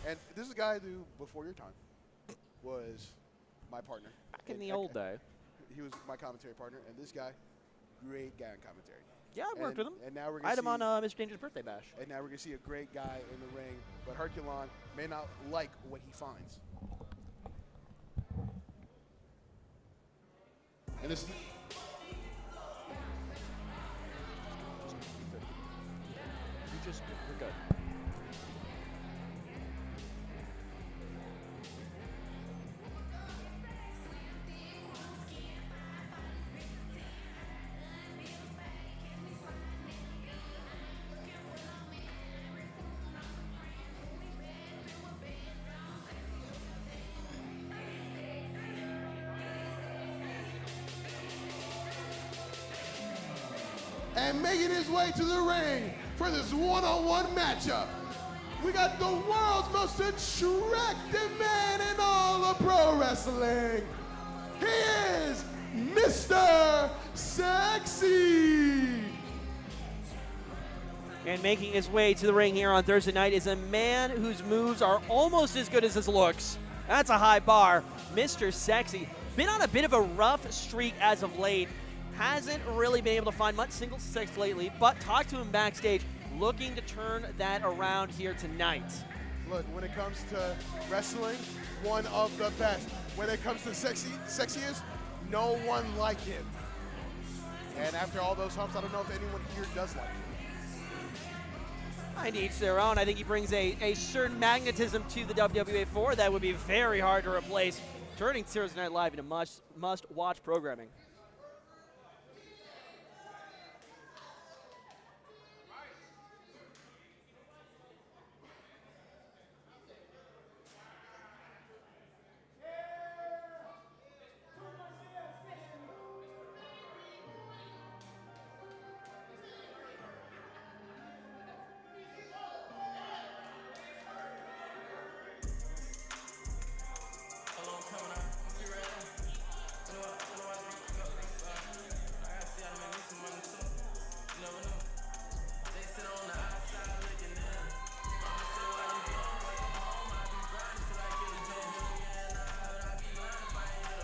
And this is a guy who, before your time, was my partner. Back in the old day. He was my commentary partner. And this guy, great guy in commentary. Yeah, I worked with him. And now we're I gonna had him on Mr. Danger's birthday bash. And now we're gonna see a great guy in the ring, but Herculon may not like what he finds. And it's We're good. and making his way to the ring for this one-on-one matchup. We got the world's most attractive man in all of pro wrestling. He is Mr. Sexy. And making his way to the ring here on Thursday night is a man whose moves are almost as good as his looks. That's a high bar. Mr. Sexy. Been on a bit of a rough streak as of late. Hasn't really been able to find much single success lately, but talked to him backstage, looking to turn that around here tonight. Look, when it comes to wrestling, one of the best. When it comes to sexiest, no one like him. And after all those humps, I don't know if anyone here does like him. I need each their own. I think he brings a certain magnetism to the WWA4 that would be very hard to replace, turning Thursday Night Live into must-watch programming.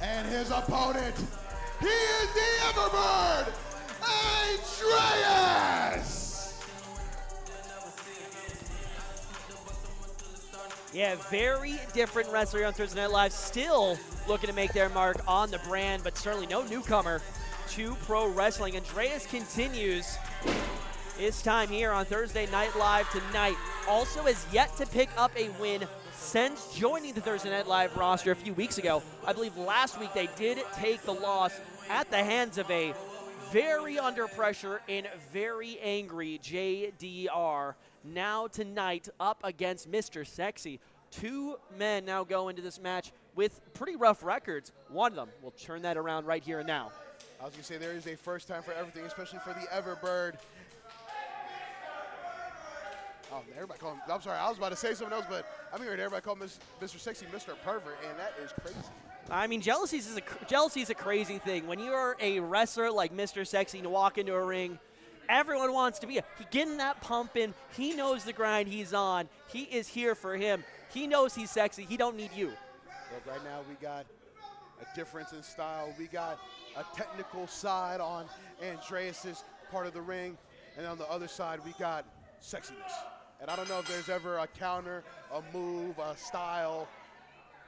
And his opponent, he is the Everbird, Andreas! Yeah, very different wrestler on Thursday Night Live. Still looking to make their mark on the brand, but certainly no newcomer to pro wrestling. Andreas continues his time here on Thursday Night Live tonight. Also has yet to pick up a win since joining the Thursday Night Live roster a few weeks ago. I believe last week they did take the loss at the hands of a very under pressure and very angry JDR. Now tonight up against Mr. Sexy. Two men now go into this match with pretty rough records. One of them will turn that around right here and now. I was going to say there is a first time for everything, especially for the Everbird. Oh, everybody call him, I'm sorry, I was about to say something else, but I'm hearing everybody call Mr. Sexy Mr. Pervert, and that is crazy. I mean, jealousy is a crazy thing. When you're a wrestler like Mr. Sexy and you walk into a ring, everyone wants to be getting that pump in. He knows the grind he's on. He is here for him. He knows he's sexy. He don't need you. Look, right now we got a difference in style. We got a technical side on Andreas's part of the ring, and on the other side we got sexiness. And I don't know if there's ever a counter, a move, a style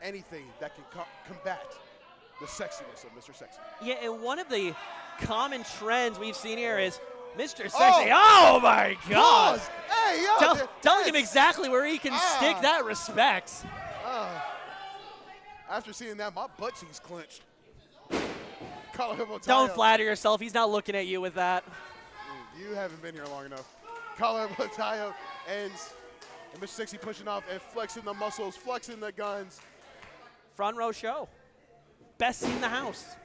anything that can combat the sexiness of Mr. Sexy. Yeah, and one of the common trends we've seen here is Mr. Sexy. Oh my God! Pause. Hey, yo, Telling him exactly where he can stick that respect. After seeing that, my butt cheeks clenched. Don't flatter yourself. He's not looking at you with that. You haven't been here long enough. Collar Tayo ends. And Mr. Sexy pushing off and flexing the muscles, flexing the guns. Front row show. Best seat in the house.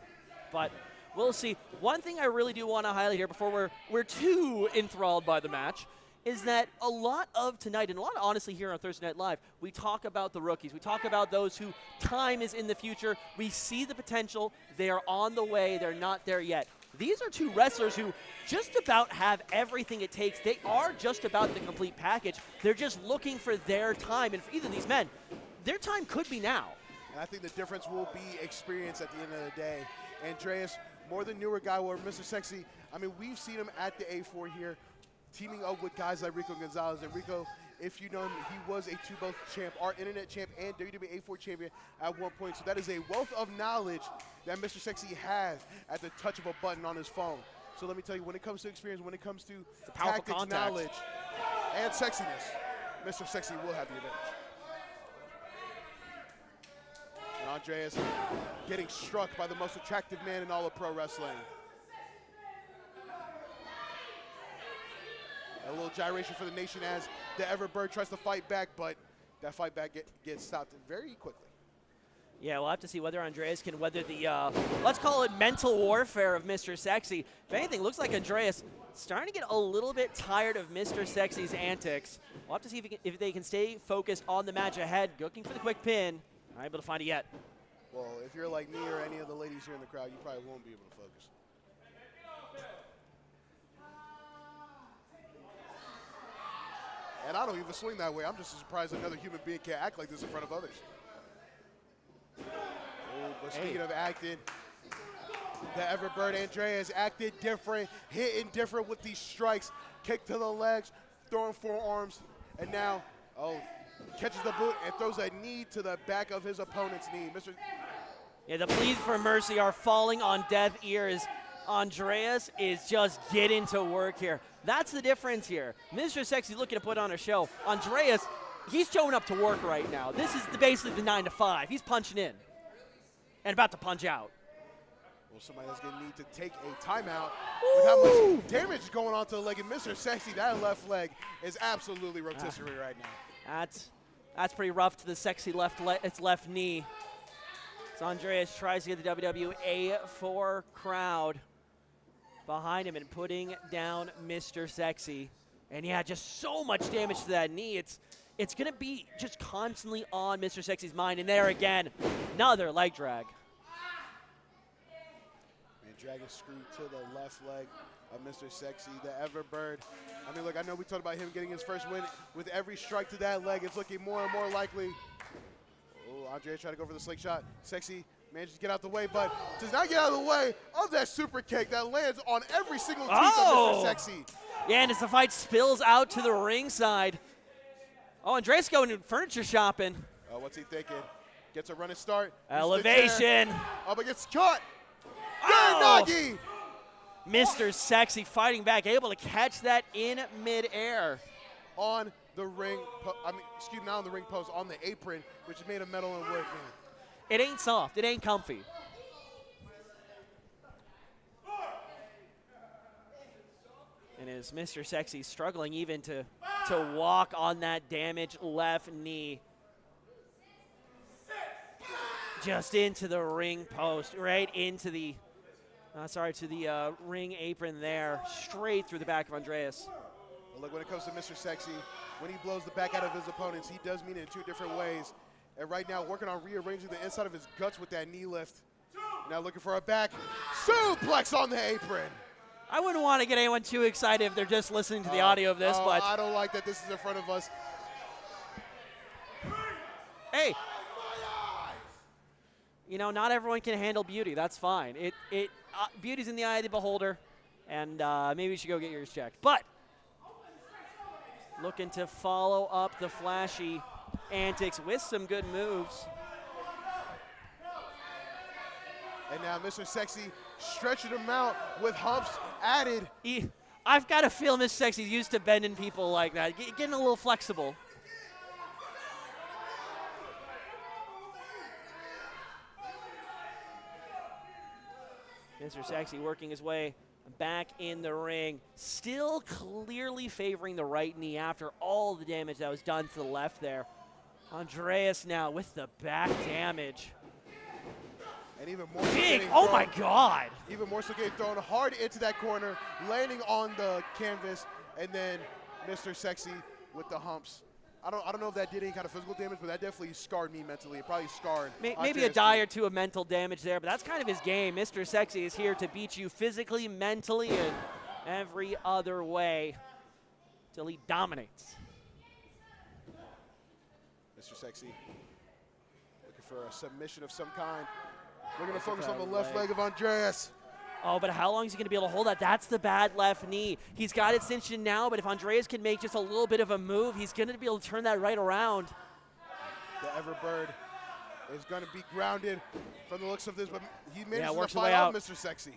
But we'll see. One thing I really do want to highlight here before we're too enthralled by the match is that a lot of tonight, and a lot honestly here on Thursday Night Live, we talk about the rookies. We talk about those who time is in the future. We see the potential. They are on the way. They're not there yet. These are two wrestlers who just about have everything it takes. They are just about the complete package. They're just looking for their time. And for either of these men, their time could be now. And I think the difference will be experience at the end of the day. Andreas, more the newer guy, where Mr. Sexy, I mean, we've seen him at the A4 here, teaming up with guys like Rico Gonzalez. And Rico, if you know him, he was a two-belt champ, our internet champ and WWA4 champion at one point. So that is a wealth of knowledge that Mr. Sexy has at the touch of a button on his phone. So let me tell you, when it comes to experience, when it comes to tactics, knowledge, and sexiness, Mr. Sexy will have the advantage. And Andreas getting struck by the most attractive man in all of pro wrestling. A little gyration for the nation as the Everbird tries to fight back, but that fight back gets stopped very quickly. Yeah, we'll have to see whether Andreas can weather the, let's call it mental warfare of Mr. Sexy. If anything, looks like Andreas starting to get a little bit tired of Mr. Sexy's antics. We'll have to see if they can stay focused on the match ahead, looking for the quick pin. Not able to find it yet. Well, if you're like me or any of the ladies here in the crowd, you probably won't be able to focus. And I don't even swing that way. I'm just surprised another human being can't act like this in front of others. Oh, but speaking of acting, the Everbird Andreas acted different, hitting different with these strikes. Kick to the legs, throwing forearms, and now, catches the boot and throws a knee to the back of his opponent's knee. Yeah, the pleas for mercy are falling on deaf ears. Andreas is just getting to work here. That's the difference here. Mr. Sexy looking to put on a show. Andreas, he's showing up to work right now. This is basically the 9 to 5. He's punching in and about to punch out. Well, somebody that's going to need to take a timeout with how much damage is going on to the leg. And Mr. Sexy, that left leg is absolutely rotisserie right now. That's pretty rough to the Sexy left knee. So Andreas tries to get the WWA4 crowd behind him and putting down Mr. Sexy. And yeah, just so much damage to that knee. It's going to be just constantly on Mr. Sexy's mind. And there again, another leg drag. And dragging screw to the left leg of Mr. Sexy, the Everbird. I mean, look, I know we talked about him getting his first win. With every strike to that leg, it's looking more and more likely. Oh, Andrea trying to go for the slingshot. Sexy manages to get out the way, but does not get out of the way of that super kick that lands on every single teeth of Mr. Sexy. Yeah, and as the fight spills out to the ringside. Oh, Andreas going furniture shopping. Oh, what's he thinking? Gets a running start. Elevation. Oh, but gets caught. Oh. Nagi. Mr. Sexy fighting back, able to catch that in midair. On the ring, not on the ring post, on the apron, which is made of metal and wood, man. It ain't soft, it ain't comfy. And as Mr. Sexy struggling even to walk on that damaged left knee. Just into the ring post, right into the, to the ring apron there, straight through the back of Andreas. Well, look, when it comes to Mr. Sexy, when he blows the back out of his opponents, he does mean it in two different ways. And right now, working on rearranging the inside of his guts with that knee lift. Now looking for a back suplex on the apron. I wouldn't want to get anyone too excited if they're just listening to the audio of this, but I don't like that this is in front of us. Hey, you know, not everyone can handle beauty. That's fine. Beauty's in the eye of the beholder, and maybe you should go get yours checked. But looking to follow up the flashy antics with some good moves. And now Mr. Sexy stretching him out with humps added. I've got to feel Miss Sexy's used to bending people like that, getting a little flexible. Mr. Sexy working his way back in the ring, still clearly favoring the right knee after all the damage that was done to the left there. Andreas now with the back damage. And even more Big, oh my God. Even more so getting thrown hard into that corner, landing on the canvas, and then Mr. Sexy with the humps. I don't know if that did any kind of physical damage, but that definitely scarred me mentally. It probably scarred maybe a die or two of mental damage there, but that's kind of his game. Mr. Sexy is here to beat you physically, mentally, and every other way till he dominates. Mr. Sexy looking for a submission of some kind. We're going to focus on the left leg of Andreas. Oh, but how long is he going to be able to hold that? That's the bad left knee. He's got it cinched in now, but if Andreas can make just a little bit of a move, he's going to be able to turn that right around. The Everbird is going to be grounded from the looks of this, but he manages works to his way fight out out. Mr. Sexy.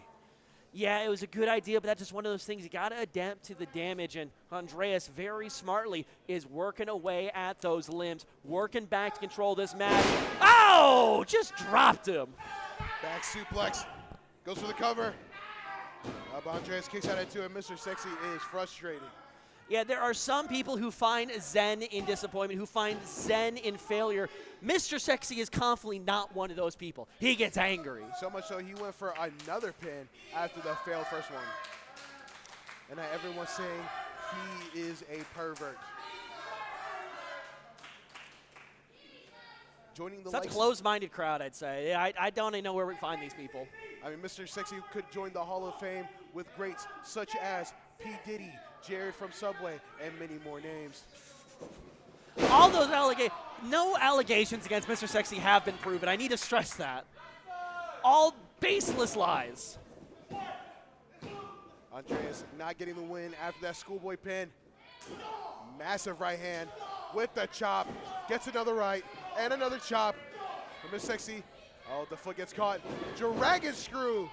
Yeah, it was a good idea, but that's just one of those things. You got to adapt to the damage, and Andreas very smartly is working away at those limbs, working back to control this match. Oh, just dropped him. Back suplex. Goes for the cover. But Andreas kicks out at two, and Mr. Sexy is frustrated. Yeah, there are some people who find zen in disappointment, who find zen in failure. Mr. Sexy is confidently not one of those people. He gets angry. So much so he went for another pin after the failed first one. And now everyone's saying he is a pervert. Joining the Such a likes- closed-minded crowd, I'd say. Yeah, I don't even know where we find these people. I mean, Mr. Sexy could join the Hall of Fame with greats such as P. Diddy, Jared from Subway, and many more names. All those no allegations against Mr. Sexy have been proven. I need to stress that. All baseless lies. Andreas not getting the win after that schoolboy pin. Massive right hand with the chop. Gets another right and another chop from Miss Sexy. Oh, the foot gets caught. Dragon screw.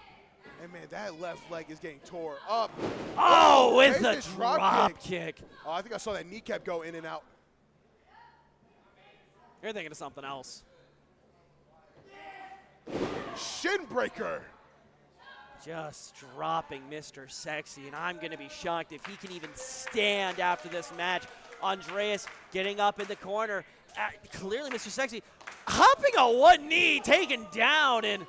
And man, that left leg is getting tore up. Oh, with the there's drop kick. Oh, I think I saw that kneecap go in and out. You're thinking of something else. Shin breaker. Just dropping Mr. Sexy, and I'm going to be shocked if he can even stand after this match. Andreas getting up in the corner. Clearly, Mr. Sexy hopping on one knee, taken down, and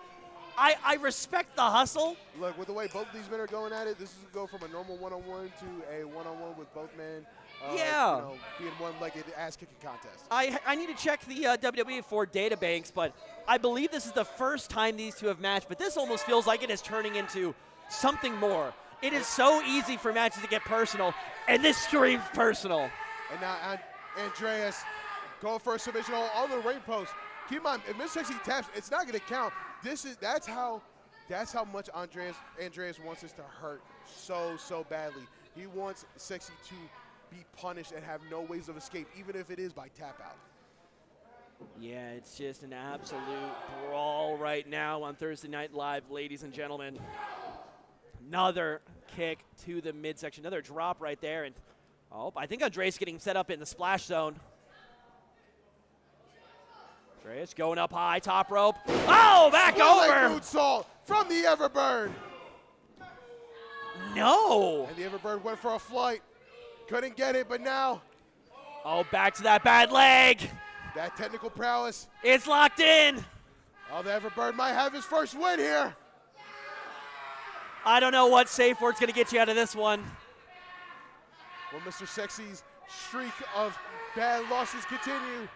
I respect the hustle. Look, with the way both of these men are going at it, this is going to go from a normal one-on-one to a one-on-one with both men. Yeah. You know, being one-legged ass-kicking contest. I need to check the WWA4 databanks, but I believe this is the first time these two have matched, but this almost feels like it is turning into something more. It is so easy for matches to get personal, and this screams personal. And now Andreas going for a submission on the ring post. Keep in mind, if Miss Sexy taps, it's not going to count. That's how much Andreas wants this to hurt so badly. He wants Sexy to be punished and have no ways of escape, even if it is by tap out. Yeah, it's just an absolute brawl right now on Thursday Night Live, ladies and gentlemen. Another kick to the midsection, another drop right there, and I think Andreas getting set up in the splash zone. Andreas going up high, top rope. Oh, back over! Moonsault from the Everbird. No! And the Everbird went for a flight. Couldn't get it, but now. Oh, back to that bad leg. That technical prowess. It's locked in. Oh, the Everbird might have his first win here. I don't know what safe word's going to get you out of this one. Will Mr. Sexy's streak of bad losses continue?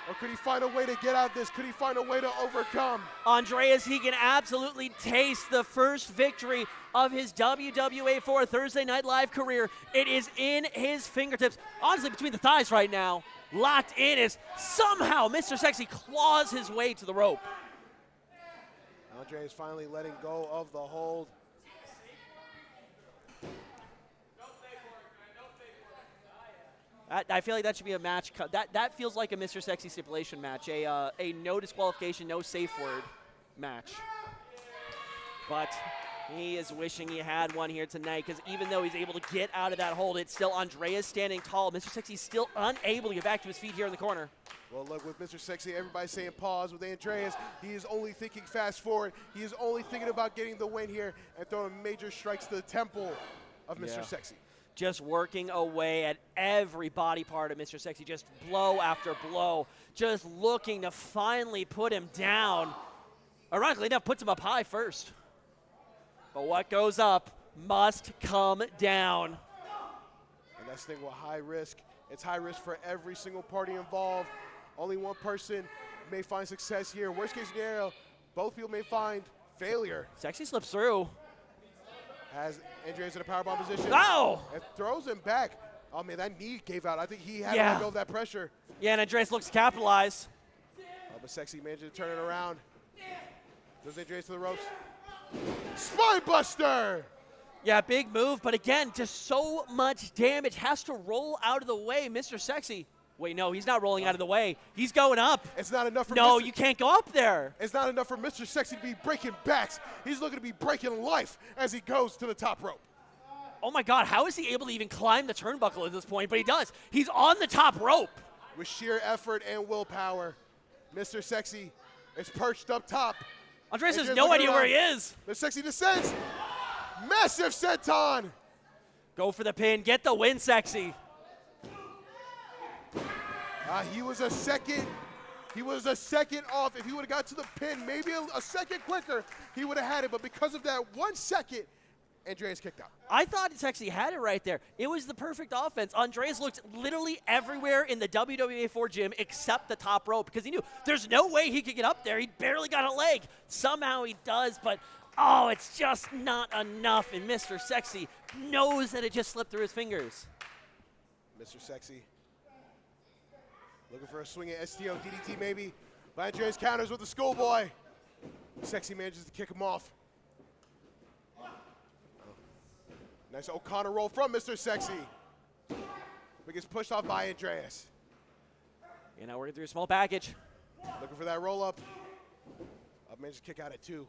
Or could he find a way to get out of this? Could he find a way to overcome? Andreas, he can absolutely taste the first victory of his WWA4 Thursday Night Live career. It is in his fingertips. Honestly, between the thighs right now, locked in as somehow Mr. Sexy claws his way to the rope. Andreas finally letting go of the hold. I feel like that should be a match. That feels like a Mr. Sexy stipulation match. A no disqualification, no safe word. match. But he is wishing he had one here tonight, because even though he's able to get out of that hold, it's still Andreas standing tall. Mr. Sexy's still unable to get back to his feet here in the corner. Well, look, with Mr. Sexy, everybody's saying pause. With Andreas, he is only thinking fast forward. He is only thinking about getting the win here and throwing major strikes to the temple of Mr. Sexy. Just working away at every body part of Mr. Sexy, just blow after blow, just looking to finally put him down. Ironically enough, puts him up high first. But what goes up must come down. And that's the thing with high risk. It's high risk for every single party involved. Only one person may find success here. Worst case scenario, both people may find failure. Sexy slips through. Has Andreas in a powerbomb position. Oh! And throws him back. Oh, man, that knee gave out. I think he had to let go of that pressure. Yeah, and Andreas looks to capitalize. Oh, but Sexy managed to turn it around. Goes Andreas to the ropes. Spine buster! Yeah, big move, but again, just so much damage. Has to roll out of the way, Mr. Sexy. Wait, no, he's not rolling out of the way. He's going up. It's not enough for No, you can't go up there. It's not enough for Mr. Sexy to be breaking backs. He's looking to be breaking life as he goes to the top rope. Oh my God, how is he able to even climb the turnbuckle at this point? But he does. He's on the top rope. With sheer effort and willpower, Mr. Sexy is perched up top. Andreas has no idea where he is. Mr. Sexy descends. Massive senton. Go for the pin. Get the win, Sexy. He was a second. He was a second off. If he would have got to the pin, maybe a second quicker, he would have had it. But because of that 1 second, Andreas kicked out. I thought Sexy had it right there. It was the perfect offense. Andreas looked literally everywhere in the WWA4 gym except the top rope, because he knew there's no way he could get up there. He barely got a leg. Somehow he does, but oh, it's just not enough. And Mr. Sexy knows that it just slipped through his fingers. Mr. Sexy looking for a swing at STO DDT maybe. But Andreas counters with the schoolboy. Sexy manages to kick him off. Nice O'Connor roll from Mr. Sexy. But gets pushed off by Andreas. And now working through a small package. Looking for that roll up. Manages to kick out at 2.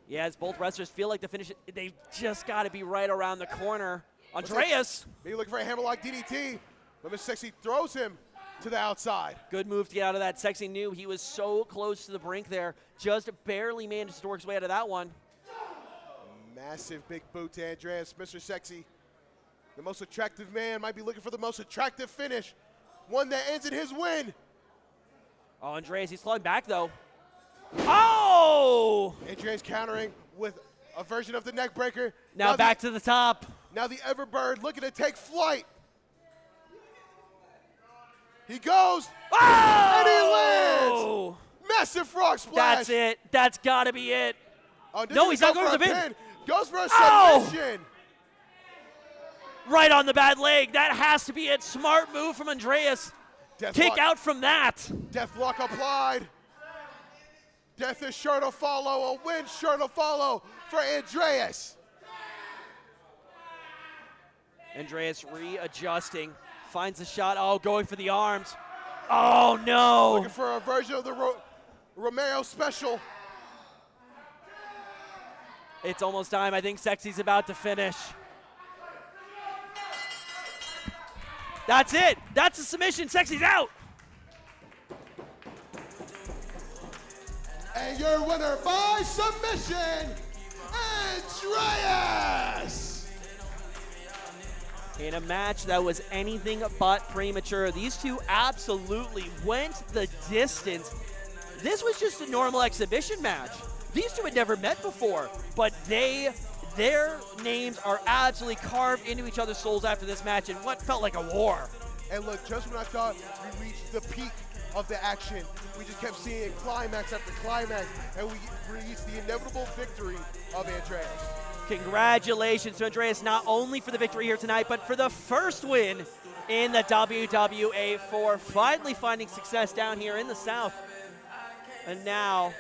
Yeah, as both wrestlers feel like the finish, they've just got to be right around the corner. Andreas. Maybe looking for a hammerlock DDT. But Mr. Sexy throws him to the outside. Good move to get out of that. Sexy knew he was so close to the brink there. Just barely managed to work his way out of that one. Massive big boot to Andreas. Mr. Sexy, the most attractive man, might be looking for the most attractive finish. One that ends in his win. Oh, Andreas, he's slowing back though. Oh! Andreas countering with a version of the neck breaker. Now back to the top. Now the Everbird looking to take flight. He goes, and he lands. Massive frog splash. That's it. That's got to be it. Oh, no, he's not going to the pin. Goes for a submission. Right on the bad leg. That has to be it. Smart move from Andreas. Kick out from that. Deathlock applied. Death is sure to follow. A win sure to follow for Andreas. Andreas readjusting. Finds the shot. Oh, going for the arms. Oh, no. Looking for a version of the Romero special. It's almost time. I think Sexy's about to finish. That's it. That's a submission. Sexy's out. And your winner by submission, Andreas! In a match that was anything but premature. These two absolutely went the distance. This was just a normal exhibition match. These two had never met before, but their names are absolutely carved into each other's souls after this match in what felt like a war. And look, just when I thought we reached the peak of the action, we just kept seeing climax after climax, and we reached the inevitable victory of Andreas. Congratulations to Andreas, not only for the victory here tonight, but for the first win in the WWA4, finally finding success down here in the South. And now,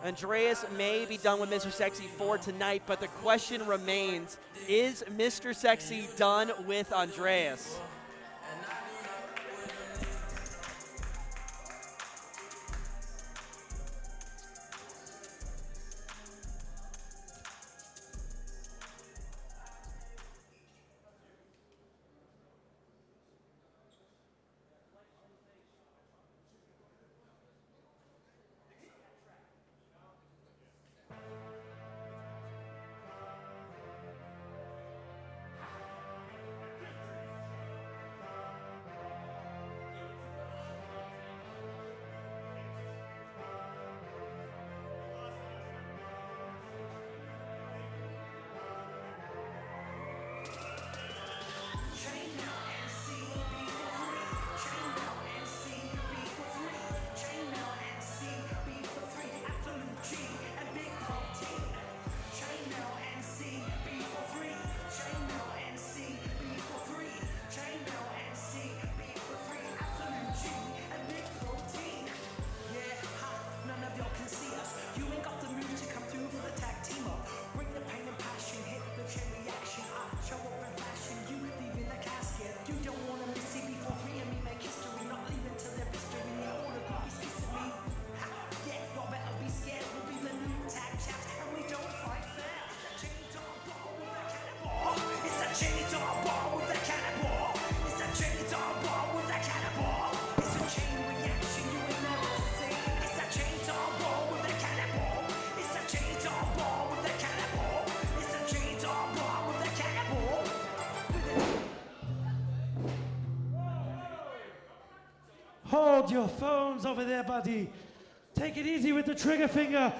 Andreas may be done with Mr. Sexy for tonight, but the question remains, is Mr. Sexy done with Andreas? hold your phones over there, buddy. Take it easy with the trigger finger.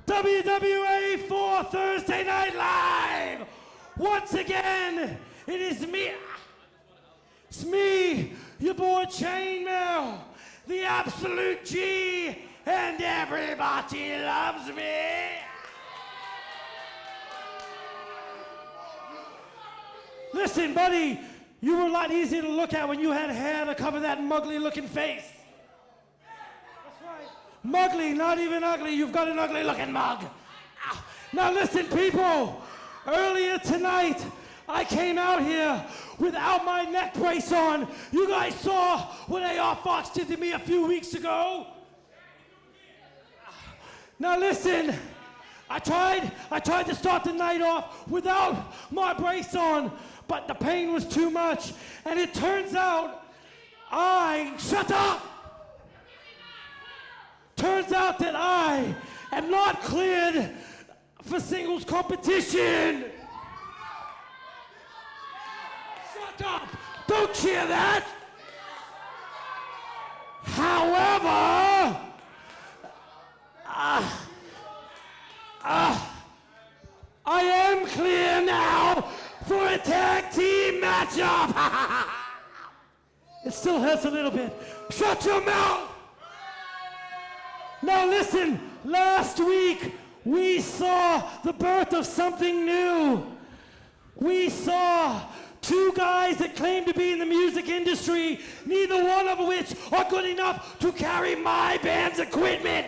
WWA4 Thursday Night Live! Once again, it is me. It's me, your boy Chainmail, the absolute G, and everybody loves me. Listen, buddy, you were a lot easier to look at when you had hair to cover that muggly-looking face. That's right. Muggly, not even ugly. You've got an ugly-looking mug. Ow. Now listen, people. Earlier tonight, I came out here without my neck brace on. You guys saw what AR Fox did to me a few weeks ago. Now listen, I tried to start the night off without my brace on, but the pain was too much, and it turns out shut up! Turns out that I am not cleared for singles competition. Shut up! Don't cheer that! However, I am clear now for a tag team matchup. It still hurts a little bit. Shut your mouth! Now listen, last week we saw the birth of something new. We saw two guys that claim to be in the music industry, neither one of which are good enough to carry my band's equipment.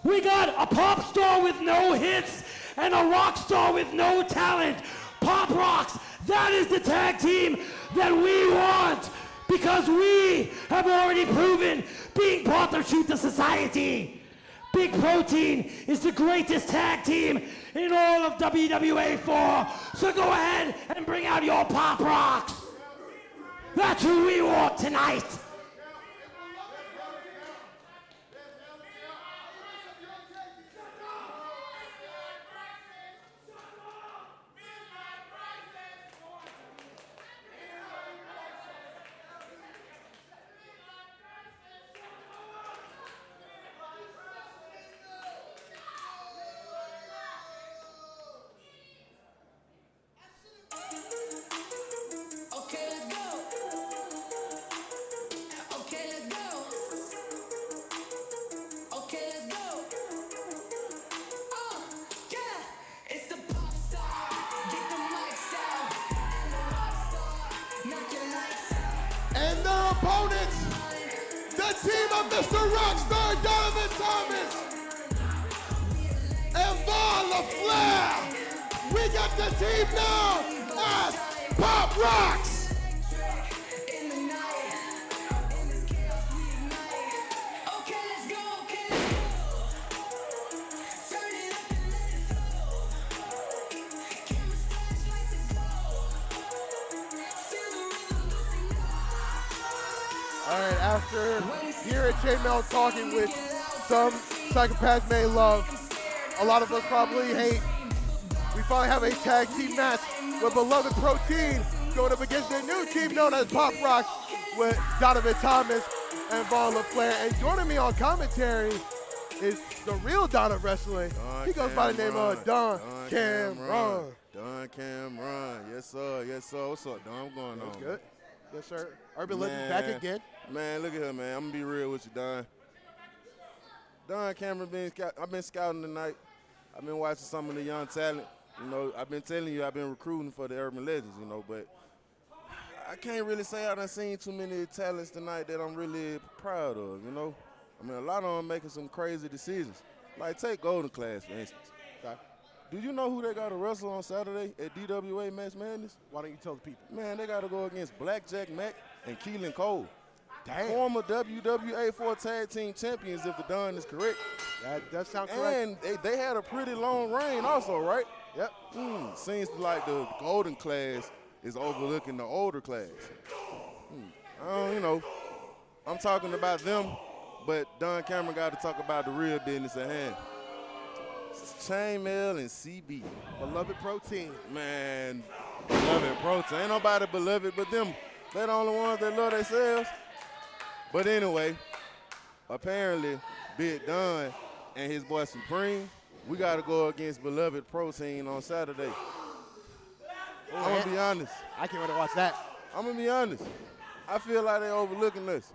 We got a pop star with no hits and a rock star with no talent. Pop Rocks, that is the tag team that we want, because we have already proven being part of Shoot the Society. Big Protein is the greatest tag team in all of WWA4, so go ahead and bring out your Pop Rocks. That's who we want tonight. And their opponents, the team of Mr. Rockstar, Donovan Thomas, and Von LaFleur. We got the team known as Pop Rocks. All right, after here at Chainmail talking with some psychopaths may love, a lot of us probably hate, we finally have a tag team match with Beloved Protein going up against their new team known as Pop Rocks with Donovan Thomas and Von LaFleur. And joining me on commentary is the real Don of Wrestling. He goes by the name of Don Cameron. Don Cameron, yes sir, yes sir. What's up, Don? What's going on? That's good. Yes, sir. Urban Legend back again. Man, look at her, man. I'm gonna be real with you, Don. Don Cameron, I've been scouting tonight. I've been watching some of the young talent. You know, I've been telling you I've been recruiting for the Urban Legends, you know, but I can't really say I done seen too many talents tonight that I'm really proud of, you know. I mean, a lot of them making some crazy decisions. Like, take Golden Class, for instance. Okay. Do you know who they got to wrestle on Saturday at DWA Match Madness? Why don't you tell the people? Man, they got to go against Blackjack Mack and Keelan Cole. Damn. Former WWA4 Tag Team Champions, if the Don is correct. That does sound correct. And they had a pretty long reign also, right? Yep. Seems like the Golden Class is overlooking the older class. You know, I'm talking about them, but Don Cameron got to talk about the real business at hand. Chainmail and CB. Beloved Protein. Man, Beloved Protein. Ain't nobody beloved but them. They're the only ones that love themselves. But anyway, apparently, Big Don and his boy Supreme, we got to go against Beloved Protein on Saturday. I'm going to be honest. I can't wait to watch that. I'm going to be honest. I feel like they're overlooking us.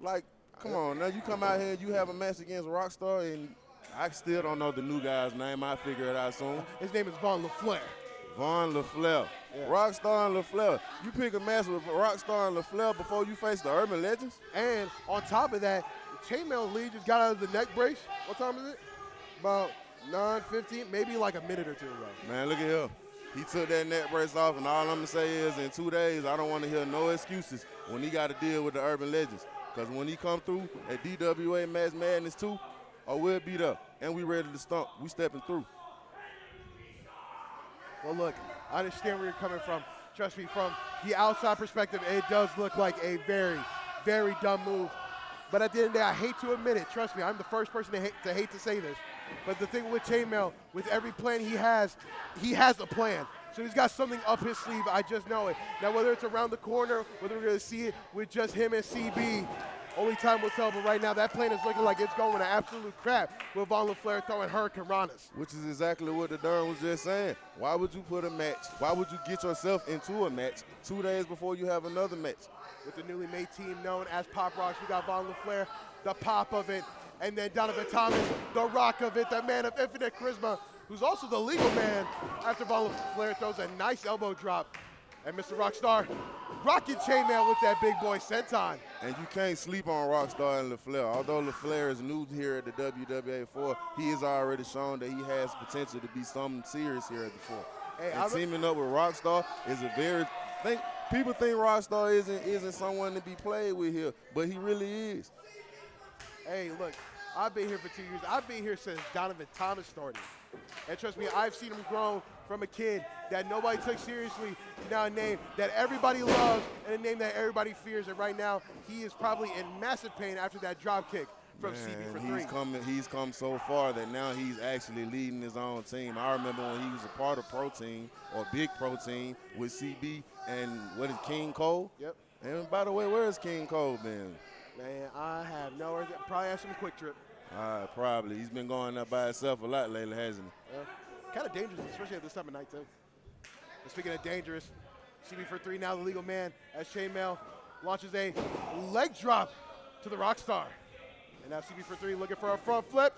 Like, come on, now you come out here and you have a match against Rockstar, and I still don't know the new guy's name. I figure it out soon. His name is Von LaFleur. Von LaFleur. Yeah. Rockstar and LaFleur. You pick a match with Rockstar and LaFleur before you face the Urban Legends? And on top of that, Chainmail Lee just got out of the neck brace. What time is it? About 9:15, maybe like a minute or two ago. Man, look at him. He took that neck brace off, and all I'm going to say is in 2 days, I don't want to hear no excuses when he got to deal with the Urban Legends. Because when he come through at DWA Match Madness 2, we'll beat up, and we ready to stomp. We stepping through. Well, look, I understand where you're coming from. Trust me, from the outside perspective, it does look like a very, very dumb move. But at the end of the day, I hate to admit it. Trust me, I'm the first person to hate to say this. But the thing with Chainmail, with every plan he has a plan. So he's got something up his sleeve. I just know it. Now, whether it's around the corner, whether we're going to see it with just him and CB, only time will tell. But right now, that plan is looking like it's going to absolute crap with Von LaFleur throwing Hurricanranas. Which is exactly what the Durham was just saying. Why would you put a match? Why would you get yourself into a match 2 days before you have another match? With the newly made team known as Pop Rocks, we got Von LaFleur, the pop of it, and then Donovan Thomas, the rock of it, the man of infinite charisma, who's also the legal man after Von LaFleur throws a nice elbow drop. And Mr. Rockstar rocking Chainmail with that big boy senton. And you can't sleep on Rockstar and LaFleur. Although LaFleur is new here at the WWA4, he has already shown that he has potential to be something serious here at the 4. Hey, and teaming up with Rockstar is a very people think Rockstar isn't someone to be played with here, but he really is. Hey, look, I've been here for 2 years. I've been here since Donovan Thomas started. And trust me, I've seen him grow from a kid that nobody took seriously to now a name that everybody loves and a name that everybody fears. And right now, he is probably in massive pain after that drop kick from CB for 3. He's come so far that now he's actually leading his own team. I remember when he was a part of Protein or Big Protein with CB and what is King Cole? Yep. And by the way, where is King Cole been? Man, I have no idea. Probably had some quick trip. Probably. He's been going up by himself a lot lately, hasn't he? Kind of dangerous, especially at this time of night, too. And speaking of dangerous, CB for 3 now the legal man as Chainmail launches a leg drop to the Rockstar. And now CB for 3 looking for a front flip.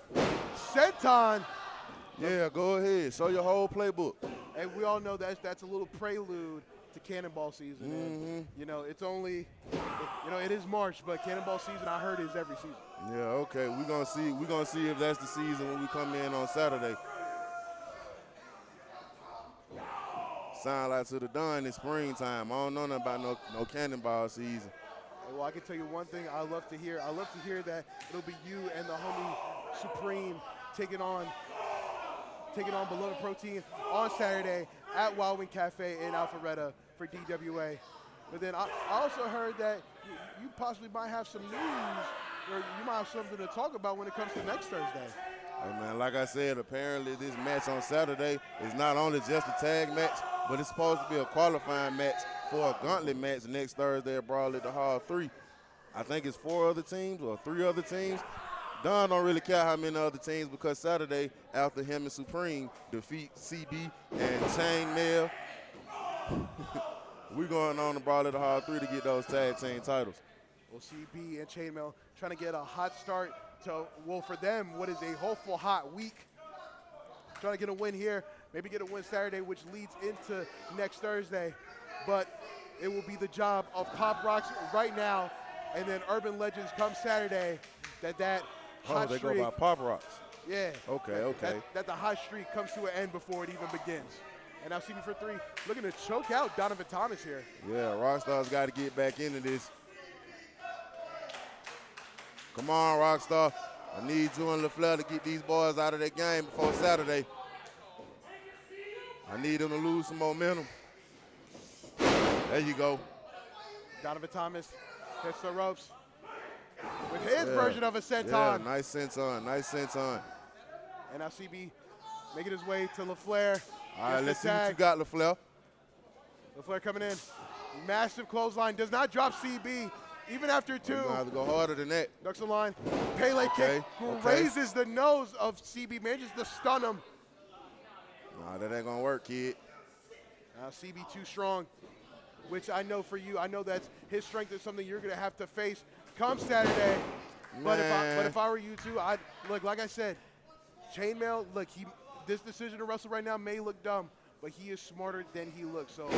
Senton. Yeah, go ahead. Show your whole playbook. And we all know that's a little prelude to Cannonball season. Mm-hmm. And, you know, it's only, it is March, but Cannonball season, I heard, is every season. Yeah, okay. We're gonna see if that's the season when we come in on Saturday. Sound like to the dawn in springtime. I don't know nothing about no Cannonball season. Well, I can tell you one thing I love to hear. I love to hear that it'll be you and the homie Supreme taking on Beloved Protein on Saturday at Wild Wing Cafe in Alpharetta for DWA. But then I also heard that you possibly might have some news, or you might have something to talk about when it comes to next Thursday. Hey man, like I said, apparently this match on Saturday is not only just a tag match, but it's supposed to be a qualifying match for a gauntlet match next Thursday at Brawl at the Hall 3. I think it's 4 other teams or 3 other teams. Don don't really care how many other teams because Saturday, after him and Supreme defeat CB and Chainmail, we're going on to Brawl at the Hall 3 to get those tag team titles. Well, CB and Chainmail trying to get a hot start to, well, for them, what is a hopeful hot week. Trying to get a win here, maybe get a win Saturday, which leads into next Thursday. But it will be the job of Pop Rocks right now, and then Urban Legends come Saturday, that hot they streak. go by Pop Rocks. Yeah. Okay. That the hot streak comes to an end before it even begins. And now CB for 3 looking to choke out Donovan Thomas here. Yeah, Rockstar's got to get back into this. Come on, Rockstar. I need you and LaFleur to get these boys out of their game before Saturday. I need them to lose some momentum. There you go. Donovan Thomas hits the ropes with his version of a senton. Yeah, nice senton. And now CB making his way to LaFleur. All right, let's see what you got, LaFleur. LaFleur coming in, Massive clothesline. Does not drop CB. Even after two. You're going to have to go harder than that. Ducks the line. Pele kick grazes the nose of CB. Manages to stun him. Nah, that ain't going to work, kid. CB too strong, which I know for you, I know that his strength is something you're going to have to face come Saturday. But if I were you two, I'd look, like I said, Chainmail, look, this decision to wrestle right now may look dumb, but he is smarter than he looks. So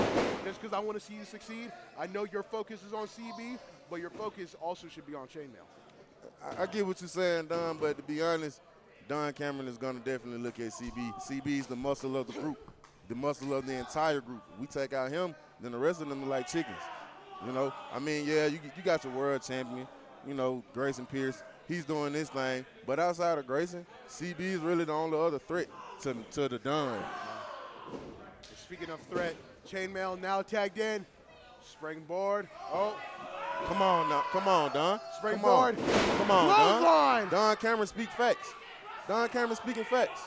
just because I want to see you succeed, I know your focus is on CB, but your focus also should be on Chainmail. I get what you're saying, Don, but to be honest, Don Cameron is going to definitely look at CB. CB is the muscle of the group, the muscle of the entire group. We take out him, then the rest of them are like chickens. You know, I mean, yeah, you got your world champion, you know, Grayson Pierce. He's doing this thing. But outside of Grayson, CB is really the only other threat to the Don. Speaking of threat, Chainmail now tagged in. Springboard. Oh. Come on now. Come on, Don. Springboard. Come on, Don. Clothesline. Don Cameron speak facts. Don Cameron speaking facts.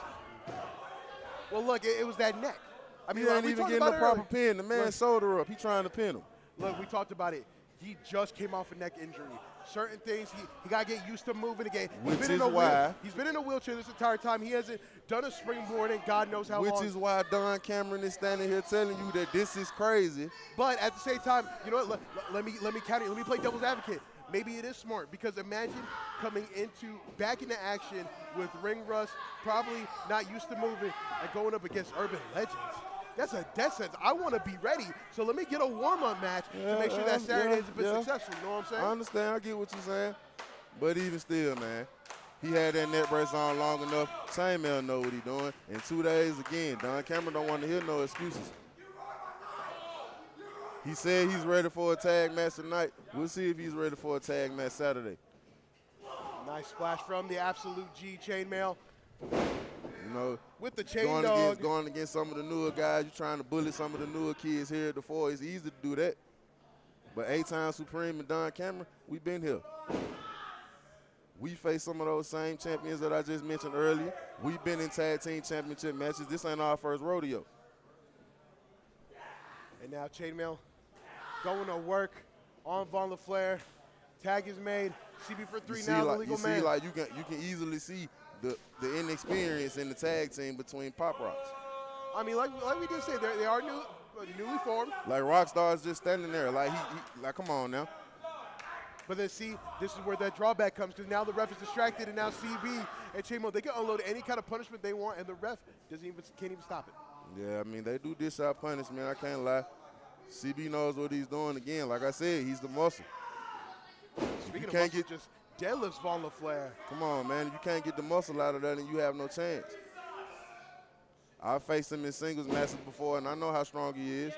Well, look, it was that neck. I mean, he ain't even getting the proper pin. The man's shoulder up. He trying to pin him. Look, we talked about it. He just came off a neck injury. Certain things, he got to get used to moving again. Which is why. He's been in a wheelchair this entire time. He hasn't done a springboard in God knows how long. Which is why Don Cameron is standing here telling you that this is crazy. But at the same time, you know what? Let me counter. Let me play devil's advocate. Maybe it is smart because imagine coming back into action with ring rust, probably not used to moving, and going up against urban legends. That's a death sentence. I want to be ready, so let me get a warm-up match to make sure that Saturday has been successful. You know what I'm saying? I understand. I get what you're saying. But even still, man, he had that neck brace on long enough. Chainmail know what he's doing. In 2 days, again, Don Cameron don't want to hear no excuses. He said he's ready for a tag match tonight. We'll see if he's ready for a tag match Saturday. Nice splash from the Absolute G Chainmail. You know, with the chain dog. Going against some of the newer guys, you're trying to bully some of the newer kids here at the four. It's easy to do that. But 8-time Supreme and Don Cameron, we've been here. We faced some of those same champions that I just mentioned earlier. We've been in tag team championship matches. This ain't our first rodeo. And now Chainmail going to work on Von LaFleur. Tag is made. CB for 3 now, the legal man. Like you can easily see the inexperience in the tag team between Pop Rocks. I mean, like we did say, they are newly formed. Like Rockstar is just standing there, like he like, come on now. But then see, this is where that drawback comes, because now the ref is distracted, and now CB and Chainmail, they can unload any kind of punishment they want, and the ref can't even stop it. Yeah, I mean, they do dish out punishment, I can't lie. CB knows what he's doing again. Like I said, he's the muscle. Speaking of muscle, just deadlifts Von LaFleur. Come on, man. If you can't get the muscle out of that, then you have no chance. I've faced him in singles matches before, and I know how strong he is.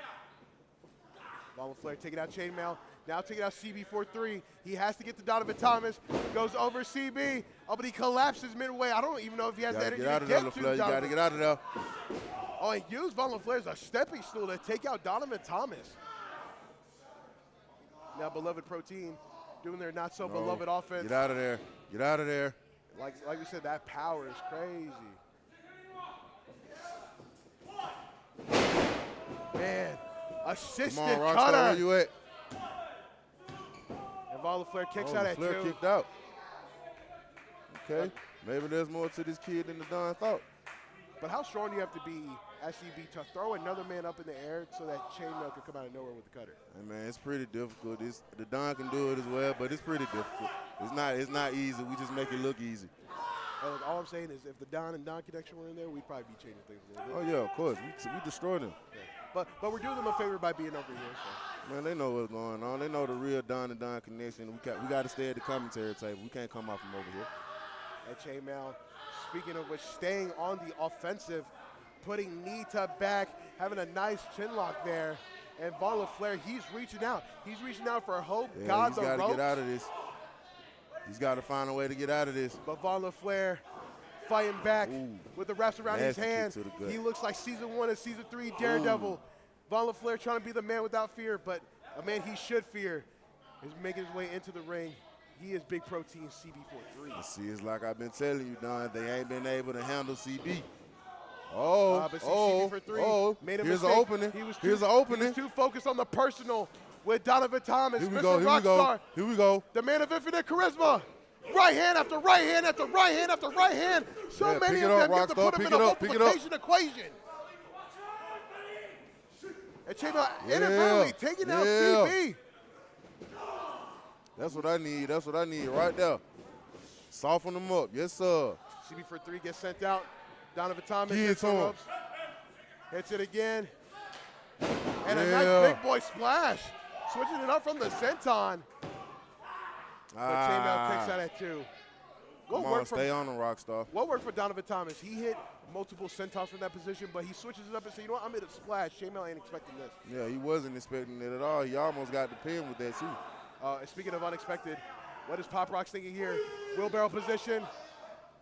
Von LaFleur taking out Chainmail. Now taking out CB 4-3. He has to get to Donovan Thomas. Goes over CB. Oh, but he collapses midway. I don't even know if he has that energy to get to Donovan. You got to get out of there. Oh, and use Von LaFleur as a stepping stool to take out Donovan Thomas. Now Beloved Protein doing their not-so-beloved offense. Get out of there. Get out of there. Like we said, that power is crazy. Man, assisted Come on, Rockstar, cutter. where you at? And Von LaFleur kicks out at 2. LaFleur kicked out. Okay, maybe there's more to this kid than the Don thought. But how strong do you have to be as CB to throw another man up in the air so that Chainmail can come out of nowhere with the cutter? Hey man, it's pretty difficult. The Don can do it as well, but it's pretty difficult. It's not easy. We just make it look easy. All I'm saying is if the Don and Don connection were in there, we'd probably be changing things a little bit. Oh, yeah, of course. We destroyed them. Yeah. But we're doing them a favor by being over here. So. Man, they know what's going on. They know the real Don and Don connection. We got to stay at the commentary table. We can't come off from over here. And Chainmail, speaking of which, staying on the offensive, putting knee to back, having a nice chin lock there. And Von LaFleur, he's reaching out. He's reaching out for hope. Yeah, God, he's the got ropes. to get out of this. He's got to find a way to get out of this. But Von LaFleur fighting back with the wraps around his hand. He looks like season 1 and season 3 Daredevil. Ooh. Von LaFleur trying to be the man without fear, but a man he should fear is making his way into the ring. He is Big Protein CB43. See, it's like I've been telling you, Don, they ain't been able to handle CB. But CB43 made a here's mistake. an opening. Here's an opening. He was too focused on the personal with Donovan Thomas. Here we Mr. go, here we go, Rockstar, here we go. the man of infinite charisma. Right hand after right hand after right hand after right hand. So Yeah, many pick it of up, them get to Rockstar, put him pick in it a up, pick it up. multiplication equation. And Chainmail inadvertently taking out CB. That's what I need. That's what I need right there. Soften them up. Yes, sir. CB for 3 gets sent out. Donovan Thomas Give hits it the to him. ropes. Hits it again. And a Yeah. nice big boy splash. Switching it up from the senton. But Chainmail takes out at 2. Come on, stay on him, Rockstar. What worked for Donovan Thomas? He hit multiple sentons from that position, but he switches it up and says, you know what, I'm going to splash. Chainmail ain't expecting this. Yeah, he wasn't expecting it at all. He almost got the pin with that, too. Speaking of unexpected, what is Pop Rocks thinking here? Wheelbarrow position.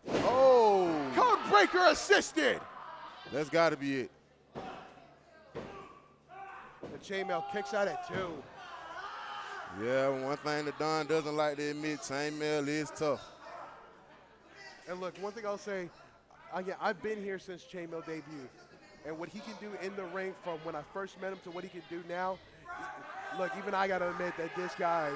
Oh! Code breaker assisted. That's got to be it. The Chainmail kicks out at 2. Yeah, one thing that Don doesn't like to admit, chainmail is tough. And look, one thing I'll say, again, I've been here since Chainmail debuted. And what he can do in the ring from when I first met him to what he can do now, look, even I got to admit that this guy,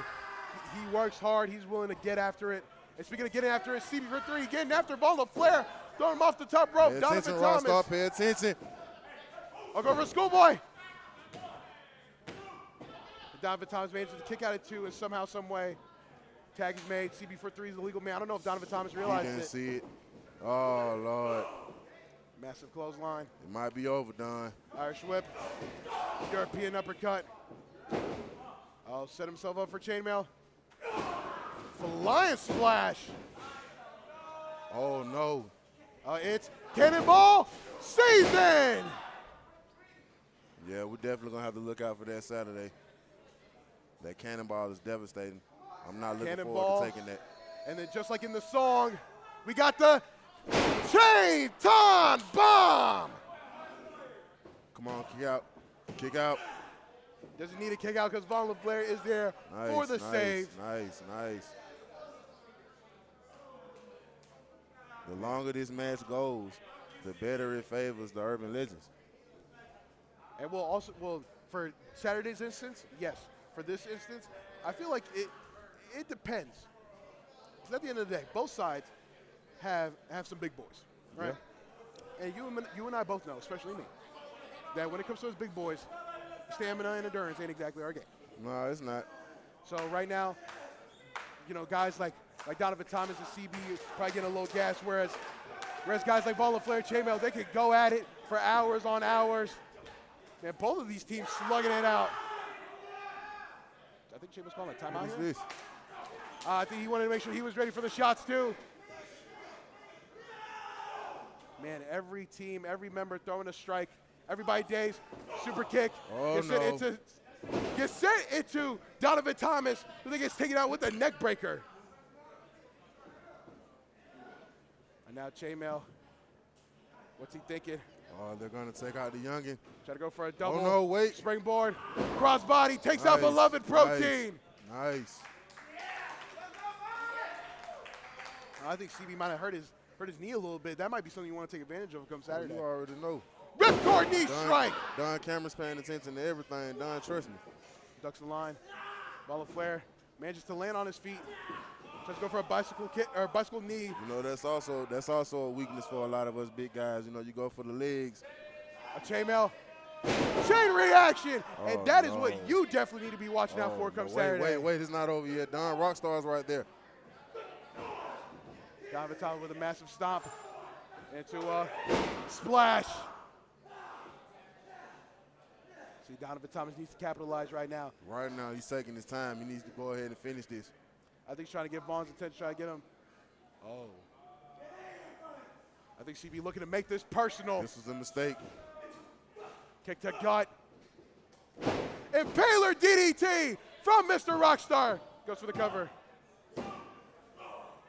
he works hard. He's willing to get after it. And speaking of getting after it, CB for 3, getting after Ball of Flair, throwing him off the top rope. Pay Donovan attention, Thomas. Rockstar, pay attention. I'll go for Schoolboy. Donovan Thomas manages to kick out at 2 and somehow, some way, tag is made. CB for 3 is the legal man. I don't know if Donovan Thomas He realized didn't it. see it. Oh, Lord. Massive clothesline. It might be over, Don. Irish whip. European uppercut. Oh, set himself up for chainmail. Flying splash. Oh, no. It's cannonball season. Yeah, we're definitely going to have to look out for that Saturday. That cannonball is devastating. I'm not looking forward to taking that. And then just like in the song, we got the Chain Ton Bomb. Come on, kick out. Kick out. Doesn't need a kick out because Von LeFlair is there for the save. Nice, nice. The longer this match goes, the better it favors the Urban Legends. And we'll also, for Saturday's instance, yes. For this instance, I feel like it depends. Because at the end of the day, both sides have some big boys, right? Yeah. And you and I both know, especially me, that when it comes to those big boys, stamina and endurance ain't exactly our game. No, it's not. So right now, you know, guys like Donovan Thomas and CB probably getting a little gas, whereas guys like Von LeFlair, Chainmail, they could go at it for hours on hours. And both of these teams slugging it out. I think Chainmail's calling a timeout here. What is this? I think he wanted to make sure he was ready for the shots too. Man, every team, every member throwing a strike. Everybody days, super kick. Oh, no. Gets sent into Donovan Thomas, who then gets taken out with a neck breaker. And now Chainmail, what's he thinking? Oh, they're going to take out the youngin. Try to go for a double. Oh, no, wait. Springboard. Crossbody takes out beloved Protein. Nice. I think CB might have hurt his knee a little bit. That might be something you want to take advantage of come Saturday. You already know. Ripcord knee strike. Don Cameron's paying attention to everything. Don, trust me. Ducks the line. Ball of Flair manages to land on his feet. Tries to go for a bicycle kick or bicycle knee. You know, that's also a weakness for a lot of us big guys. You know, you go for the legs. A chainmail. Chain reaction. And that is no. what you definitely need to be watching out for come Saturday. Wait, it's not over yet. Don Rockstar's right there. Donovan Thomas with a massive stomp into a splash. See, Donovan Thomas needs to capitalize right now. Right now, he's taking his time. He needs to go ahead and finish this. I think he's trying to get Vaughn's attention, trying to get him. Oh. I think CB looking to make this personal. This was a mistake. Kick to gut. Impaler DDT from Mr. Rockstar. Goes for the cover.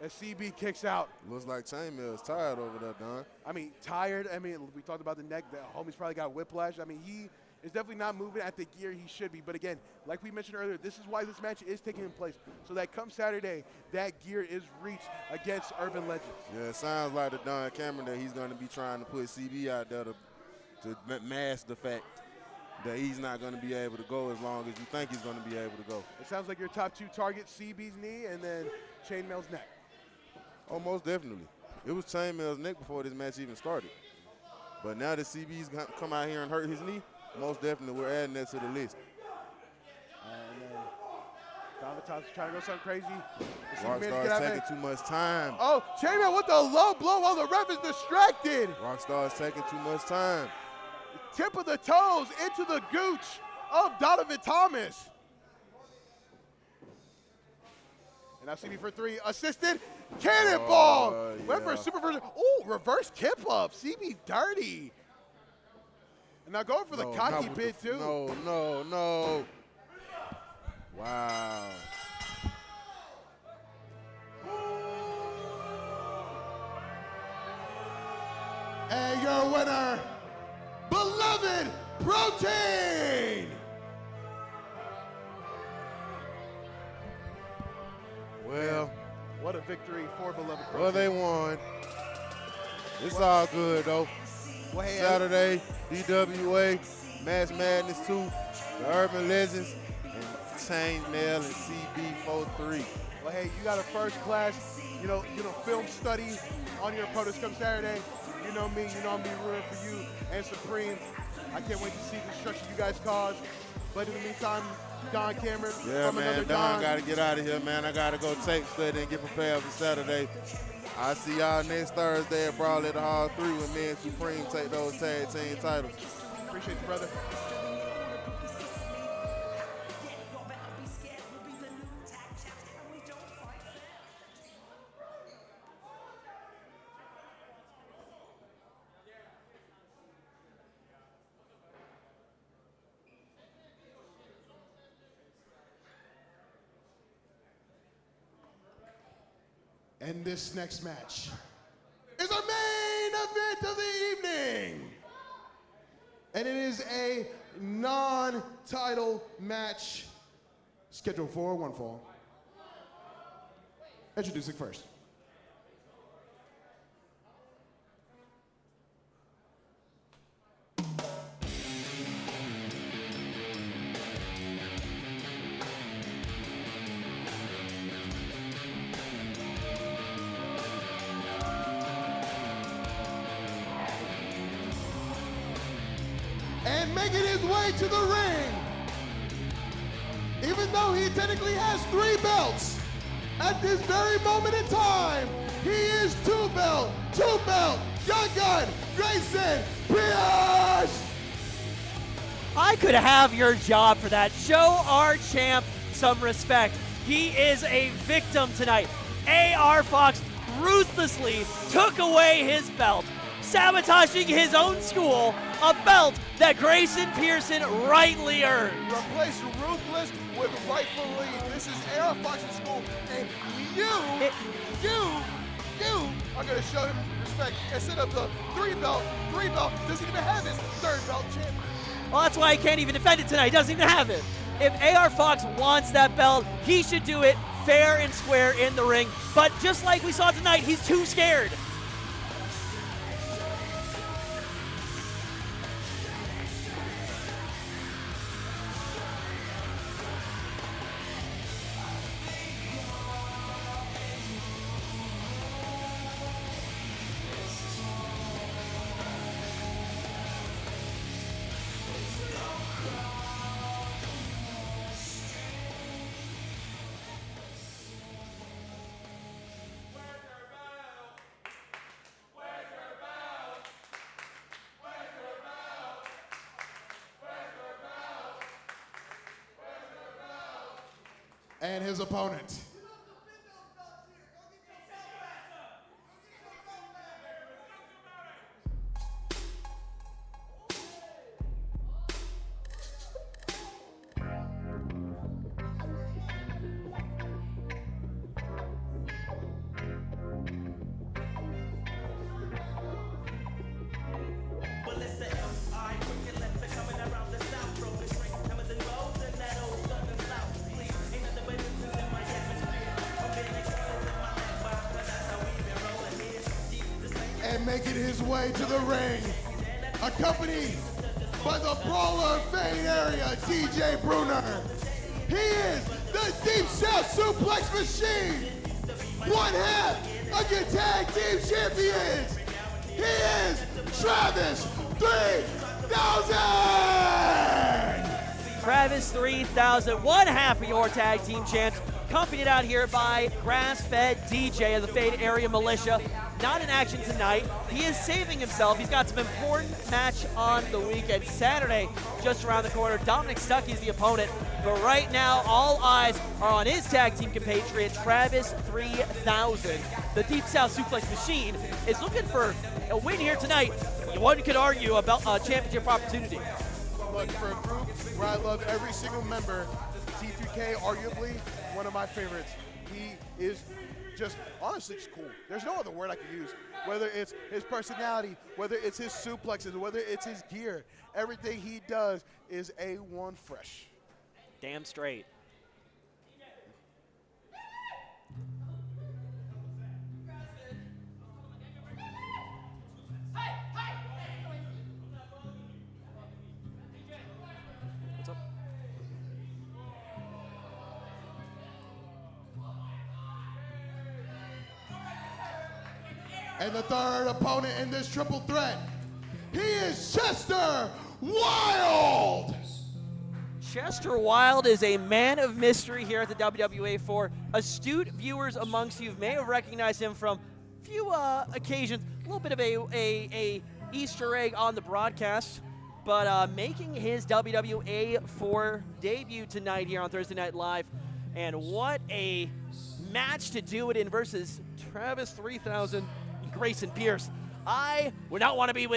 As CB kicks out. Looks like Chainmail is tired over there, Don. I mean, tired. I mean, we talked about the neck. The homie's probably got whiplash. I mean, he is definitely not moving at the gear he should be. But again, like we mentioned earlier, this is why this match is taking place. So that come Saturday, that gear is reached against Urban Legends. Yeah, it sounds like the Don Cameron that he's going to be trying to put CB out there to mask the fact. that he's not going to be able to go as long as you think he's going to be able to go. It sounds like your top two targets, CB's knee and then Chainmail's neck. Oh, most definitely. It was Chainmail's neck before this match even started. But now that CB's come out here and hurt his knee, most definitely we're adding that to the list. And then Damatas trying to go something crazy. Rockstar's taking too much time. Oh, Chainmail with the low blow while the ref is distracted. Rockstar's taking too much time. Tip of the toes into the gooch of Donovan Thomas. And now CB for three, assisted cannonball. Went for a super version. Ooh, reverse kip up. CB dirty. And now going for the cocky bid too. No. Wow. And your winner, Beloved Protein. Well, what a victory for Beloved Protein. Well, they won. It's all good, though. Well, hey, Saturday, DWA, Match Madness 2, the Urban Legends, and Chainmail and CB43. Well, hey, you got a first class, film study on your opponents come Saturday. You know me, you know I'm be rooting for you and Supreme. I can't wait to see the destruction you guys cause. But in the meantime, Don Cameron Yeah, from man, another Don got to get out of here, man. I got to go tape study and get prepared for Saturday. I'll see y'all next Thursday at Brawl at the Hall 3 when me and Supreme take those tag team titles. Appreciate you, brother. And this next match is our main event of the evening. And it is a non-title match scheduled for one fall. Introducing first. And making his way to the ring, even though he technically has 3 belts, at this very moment in time, he is 2-belt young gun, Grayson Pierce! I could have your job for that. Show our champ some respect. He is a victim tonight. AR Fox ruthlessly took away his belt, sabotaging his own school, a belt that Grayson Pearson rightly earned. Replace ruthless with rightfully. This is AR Fox's school, and you are going to show him respect instead of the 3-belt, doesn't even have his 3rd belt champ. Well, that's why he can't even defend it tonight. He doesn't even have it. If AR Fox wants that belt, he should do it fair and square in the ring. But just like we saw tonight, he's too scared. And his opponent. And making his way to the ring, accompanied by the brawler Fade area, DJ Bruner. He is the Deep South Suplex Machine. One half of your tag team champions. He is Travis 3000. Travis 3000, one half of your tag team champs, accompanied out here by grass-fed DJ of the Fade Area Militia. Not in action tonight. He is saving himself. He's got some important match on the weekend. Saturday, just around the corner. Dominic Stuckey's the opponent. But right now, all eyes are on his tag team compatriot, Travis 3000. The Deep South Suplex Machine is looking for a win here tonight. One could argue about a championship opportunity. Look, for a group where I love every single member, T3K, arguably one of my favorites. He is just honestly just cool. There's no other word I could use. Whether it's his personality, whether it's his suplexes, whether it's his gear, everything he does is A1 fresh. Damn straight. What's up? And the third opponent in this triple threat, he is Chester Wild. Chester Wild is a man of mystery here at the WWA4. Astute viewers amongst you may have recognized him from a few occasions. A little bit of a Easter egg on the broadcast, but making his WWA4 debut tonight here on Thursday Night Live. And what a match to do it in versus Travis 3000, Grayson Pierce. I would not want to be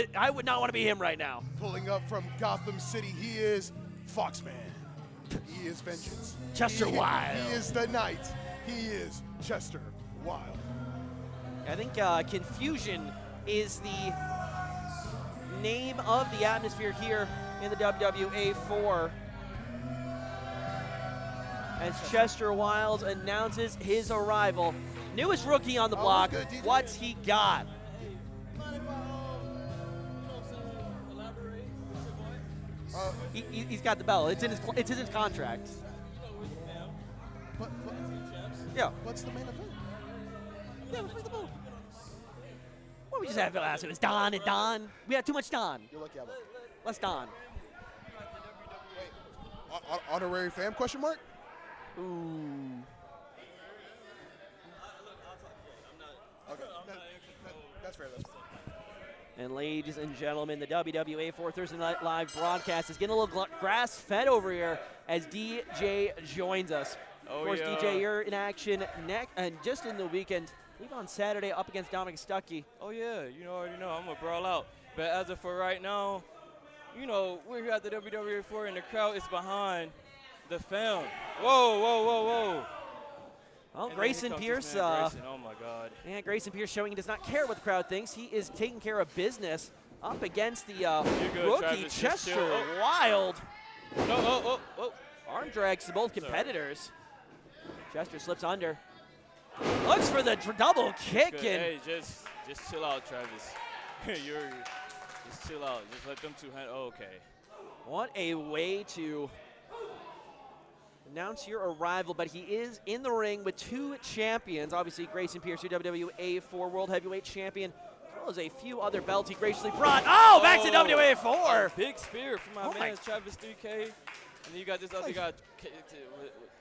him right now. Pulling up from Gotham City, he is Foxman. He is Vengeance. Chester Wild. He is the Knight. He is Chester Wild. I think Confusion is the name of the atmosphere here in the WWA4. As Chester Wild announces his arrival. Newest rookie on the block. good, DJ. What's he got? He's got the belt. It's in his contract. Yeah. What's the main event? Yeah, where's the belt? What we just had last week? It's Don and Don. We had too much Don. You're lucky I left. Let's Don. Honorary fam, question mark? Ooh. Okay. That's fair. That's fair. And ladies and gentlemen, the WWA4 Thursday Night Live broadcast is getting a little grass-fed over here as DJ joins us. Of course, yeah. DJ, you're in action and just in the weekend. Leave on Saturday up against Dominic Stuckey. Oh yeah, you already know I'm gonna brawl out. But as of for right now, you know, we're here at the WWA4 and the crowd is behind the film. Whoa, whoa, whoa, whoa. Well, And Grayson then here comes Pierce. this man, Grayson. Oh my God. And Grayson Pierce showing he does not care what the crowd thinks. He is taking care of business up against the good, rookie Travis, just Chester chill. Oh. Wild. No, oh. Arm drags to both competitors. Chester slips under. Looks for the double kick. Good. And Hey, just chill out, Travis. Just chill out. Just let them two hand. Oh, okay. what a way to announce your arrival. But he is in the ring with two champions. Obviously, Grayson Pierce, your WWA4 World Heavyweight Champion, as well as a few other belts he graciously brought. Oh, back to WWA4. Big spear from my man, Travis 3K. And then you got this other guy,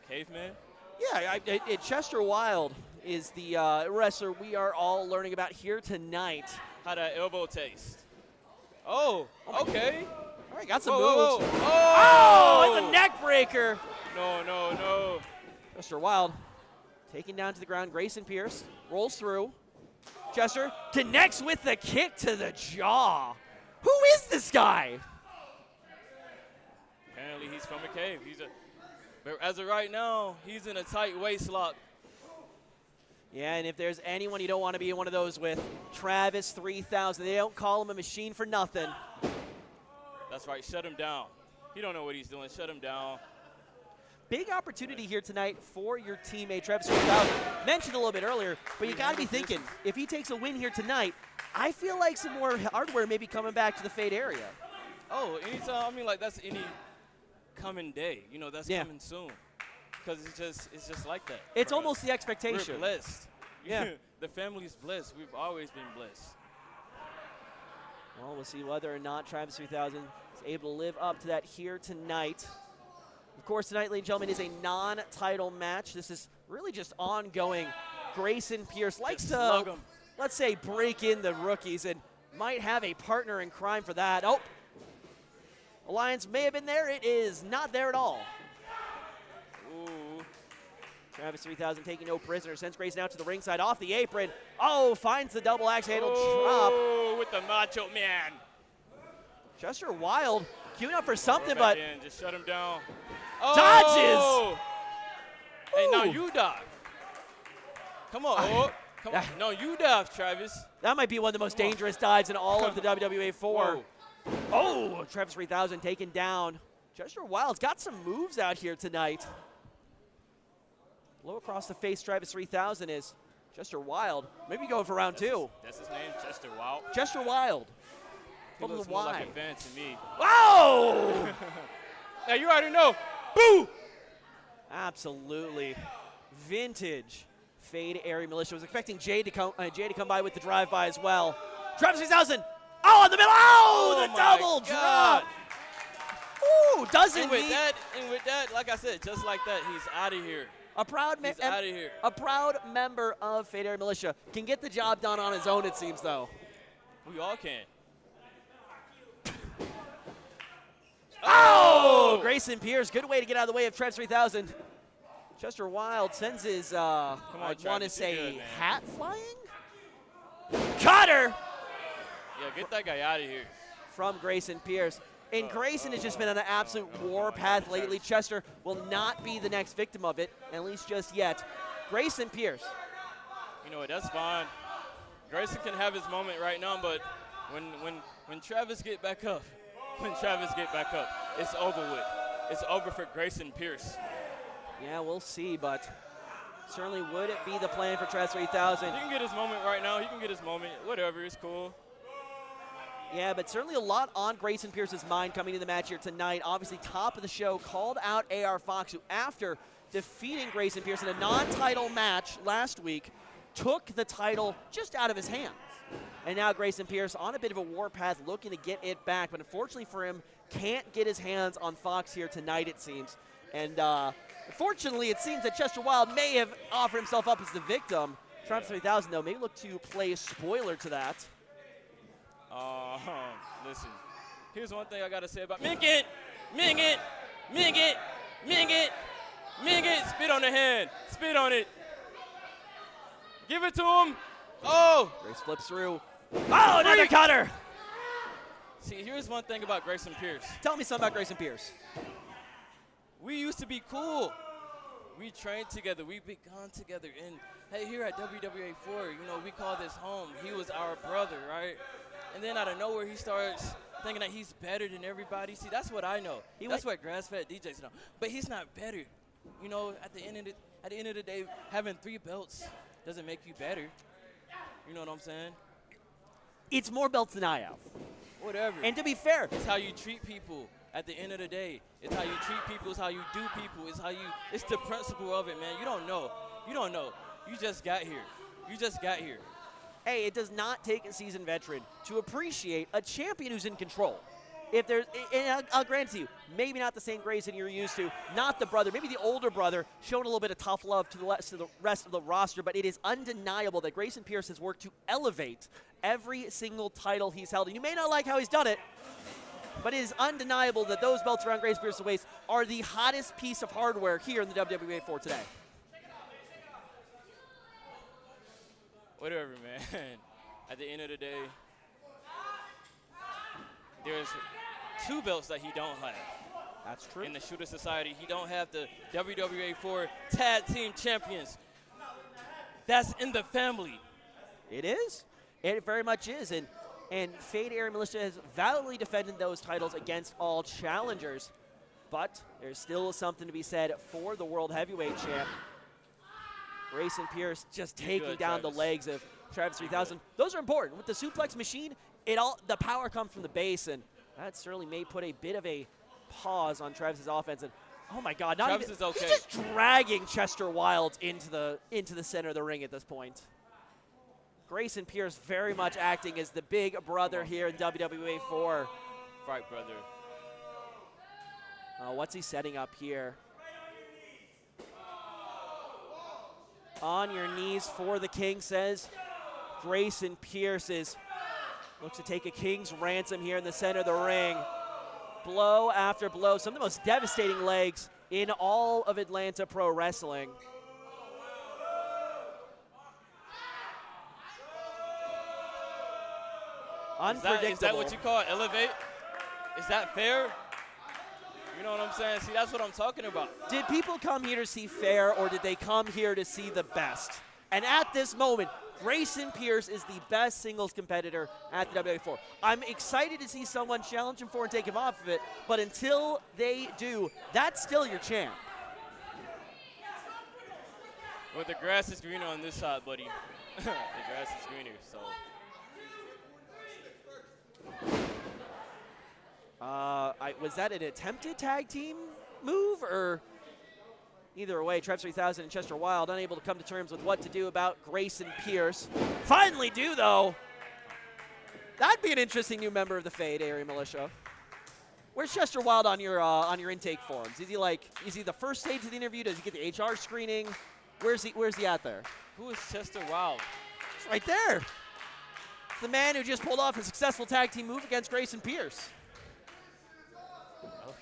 Caveman. Yeah, Chester Wild is the wrestler we are all learning about here tonight. How that elbow taste? Oh, okay. All right, got some Whoa, moves. whoa, whoa. Oh, and the neck breaker. No. Chester Wild taken down to the ground. Grayson Pierce rolls through. Chester connects with the kick to the jaw. Who is this guy? Apparently he's from a cave. But as of right now, he's in a tight waist lock. Yeah, and if there's anyone you don't want to be in one of those with, Travis 3000. They don't call him a machine for nothing. That's right, shut him down. He don't know what he's doing, shut him down. Big opportunity here tonight for your teammate, Travis 3000. Mentioned a little bit earlier, but you got to be thinking, if he takes a win here tonight, I feel like some more hardware may be coming back to the Fade area. Oh, anytime. I mean, like, that's any coming day. You know, that's coming soon. Because it's just like that. It's almost the expectation. We're blessed. Yeah. The family's blessed. We've always been blessed. Well, we'll see whether or not Travis 3000 is able to live up to that here tonight. Of course, tonight, ladies and gentlemen, is a non-title match. This is really just ongoing. Grayson Pierce likes to, let's say, break in the rookies and might have a partner in crime for that. Oh, Alliance may have been there. It is not there at all. Ooh. Travis 3000 taking no prisoners. Sends Grayson out to the ringside off the apron. Oh, finds the double axe handle drop. Oh, with the Macho Man. Chester Wild queuing up for something, but just shut him down. Dodges. Hey, now you dive. Come on. Come on. No, you dive, Travis. That might be one of the most dangerous dives in all of the WWA4. Whoa. Oh, Travis 3000 taken down. Chester Wild's got some moves out here tonight. Low across the face, Travis 3000 is Chester Wild. Maybe go for round two. That's his name, Chester Wild. Chester Wild. He looks more like a fan to me. Whoa! Now you already know. Boo! Absolutely. Vintage Fade Airy Militia. Was expecting Jay to come by with the drive-by as well. Travis 3000. Oh, in the middle. Oh, the double drop. Ooh, doesn't and with that, like I said, just like that, he's out of here. A proud member of Fade Airy Militia can get the job done on his own, it seems, though. We all can. Oh! Grayson Pierce, good way to get out of the way of Travis 3000. Chester Wild sends his, I want to say, hat flying? Cutter! Yeah, get that guy out of here. From Grayson Pierce. And Grayson has just been on an absolute war path lately. Chester will not be the next victim of it, at least just yet. Grayson Pierce. You know what, that's fine. Grayson can have his moment right now, but when Travis get back up, it's over with. It's over for Grayson Pierce. Yeah, we'll see, but certainly would it be the plan for Travis 3000? He can get his moment right now. He can get his moment. Whatever, it's cool. Yeah, but certainly a lot on Grayson Pierce's mind coming to the match here tonight. Obviously, top of the show, called out AR Fox, who after defeating Grayson Pierce in a non-title match last week, took the title just out of his hands. And now Grayson Pierce on a bit of a war path looking to get it back, but unfortunately for him, can't get his hands on Fox here tonight, it seems. And unfortunately, it seems that Chester Wild may have offered himself up as the victim. Travis 3000, though, may look to play spoiler to that. Listen, here's one thing I got to say about Ming it, spit on the hand, spit on it. Give it to him. Oh! Grace flips through. Oh, another cutter! See, here's one thing about Grayson Pierce. Tell me something about Grayson Pierce. We used to be cool. We trained together. We begun together. And, hey, here at WWA4, you know, we call this home. He was our brother, right? And then out of nowhere, he starts thinking that he's better than everybody. See, that's what I know. That's what grass-fed DJs know. But he's not better. You know, at the end of the day, having 3 belts doesn't make you better. You know what I'm saying? It's more belts than I have. Whatever. And to be fair, it's how you treat people at the end of the day. It's how you treat people. It's how you do people. It's the principle of it, man. You don't know. You just got here. Hey, it does not take a seasoned veteran to appreciate a champion who's in control. If there's, and I'll grant to you, maybe not the same Grayson you're used to, not the brother, maybe the older brother, showing a little bit of tough love to the rest of the roster, but it is undeniable that Grayson Pierce has worked to elevate every single title he's held. And you may not like how he's done it, but it is undeniable that those belts around Grayson Pierce's waist are the hottest piece of hardware here in the WWA4 today. Whatever, man. At the end of the day, there's 2 belts that he don't have. That's true. In the Shooter Society, he don't have the WWA4 Tag Team Champions. That's in the family. It is. It very much is. And Fade Airy Militia has valiantly defended those titles against all challengers. But there's still something to be said for the World Heavyweight Champ. Grayson Pierce just taking down the legs of Travis 3000. Those are important. With the suplex machine, the power comes from the base, and That certainly may put a bit of a pause on Travis's offense. And oh my God, Travis is okay. He's just dragging Chester Wild into the center of the ring at this point. Grayson Pierce very much acting as the big brother here in WWA4. Fight, brother. What's he setting up here? On your knees for the king, says Grayson Pierce. Looks to take a king's ransom here in the center of the ring. Blow after blow, some of the most devastating legs in all of Atlanta Pro Wrestling. Unpredictable. Is that what you call elevate? Is that fair? You know what I'm saying? See, that's what I'm talking about. Did people come here to see fair, or did they come here to see the best? And at this moment, Grayson Pierce is the best singles competitor at the WWA4. I'm excited to see someone challenge him for and take him off of it, but until they do, that's still your champ. Well, the grass is greener on this side, buddy. The grass is greener, so. Was that an attempted tag team move, or either way, Trev 3000 and Chester Wild unable to come to terms with what to do about Grayson Pierce. Finally do, though. That'd be an interesting new member of the Fade Area Militia. Where's Chester Wild on your intake forms? Is he the first stage of the interview? Does he get the HR screening? Where's he at there? Who is Chester Wild? It's right there. It's the man who just pulled off a successful tag team move against Grayson Pierce.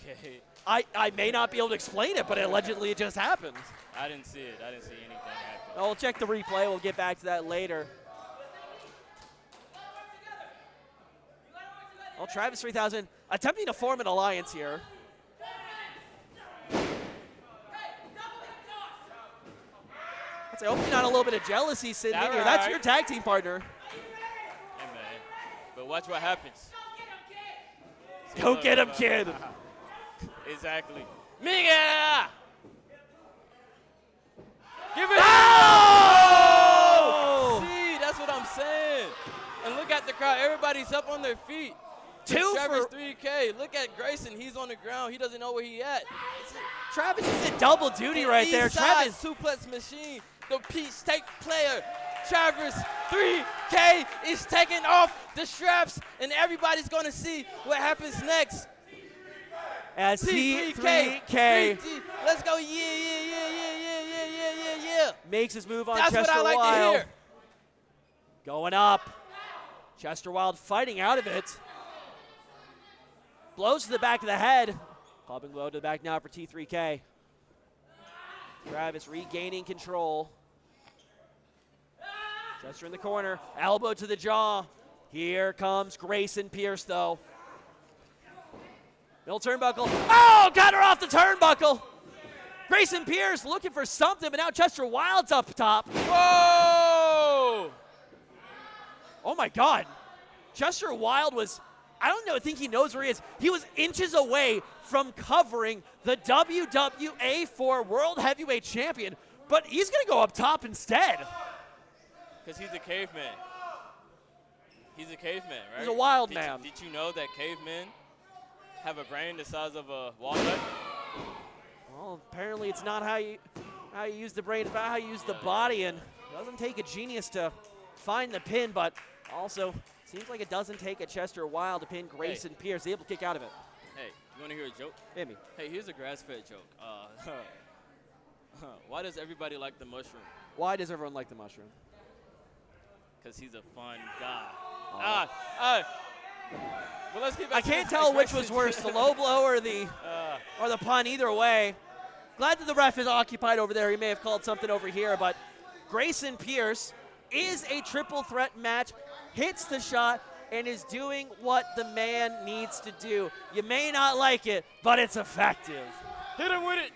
Okay. I may not be able to explain it, but allegedly it just happened. I didn't see it. I didn't see anything happen. We'll check the replay. We'll get back to that later. Well, Travis 3000 attempting to form an alliance here. I'd say hopefully not a little bit of jealousy sitting in here. That's your tag team partner. Hey, man. But watch what happens. Go get him, kid. Exactly. Miguel! Give it Oh! See, that's what I'm saying. And look at the crowd. Everybody's up on their feet. Two Travis for 3K. Look at Grayson. He's on the ground. He doesn't know where he at. Travis is in double duty right there. Travis suplex machine. The Pete Steak player. Travis 3K is taking off the straps, and everybody's going to see what happens next. as T3K Let's go, yeah. makes his move on That's Chester what I like Wild. to hear. Going up. Chester Wild fighting out of it. Blows to the back of the head. Popping blow to the back now for T3K. Travis regaining control. Chester in the corner. Elbow to the jaw. Here comes Grayson Pierce, though. Middle turnbuckle. Oh, got her off the turnbuckle. Grayson Pierce looking for something, but now Chester Wild's up top. Whoa! Oh, my God. Chester Wild was, I think he knows where he is. He was inches away from covering the WWA4 World Heavyweight Champion, but he's going to go up top instead. Because he's a caveman. He's a caveman, right? He's a wild man. Did you know that cavemen have a brain the size of a walnut? Well, apparently it's not how you use the brain, it's about how you use the body, and it doesn't take a genius to find the pin, but also seems like it doesn't take a Chester Wild to pin Grayson Pierce. Able to kick out of it. Hey, you want to hear a joke? Hit me. Hey, here's a grass-fed joke. Why does everybody like the mushroom? Why does everyone like the mushroom? Because he's a fun guy. Well, let's keep I can't tell which was worse, the low blow or the pun. Either way, glad that the ref is occupied over there. He may have called something over here, but Grayson Pierce is a triple threat match, hits the shot, and is doing what the man needs to do. You may not like it, but it's effective. Hit him with it.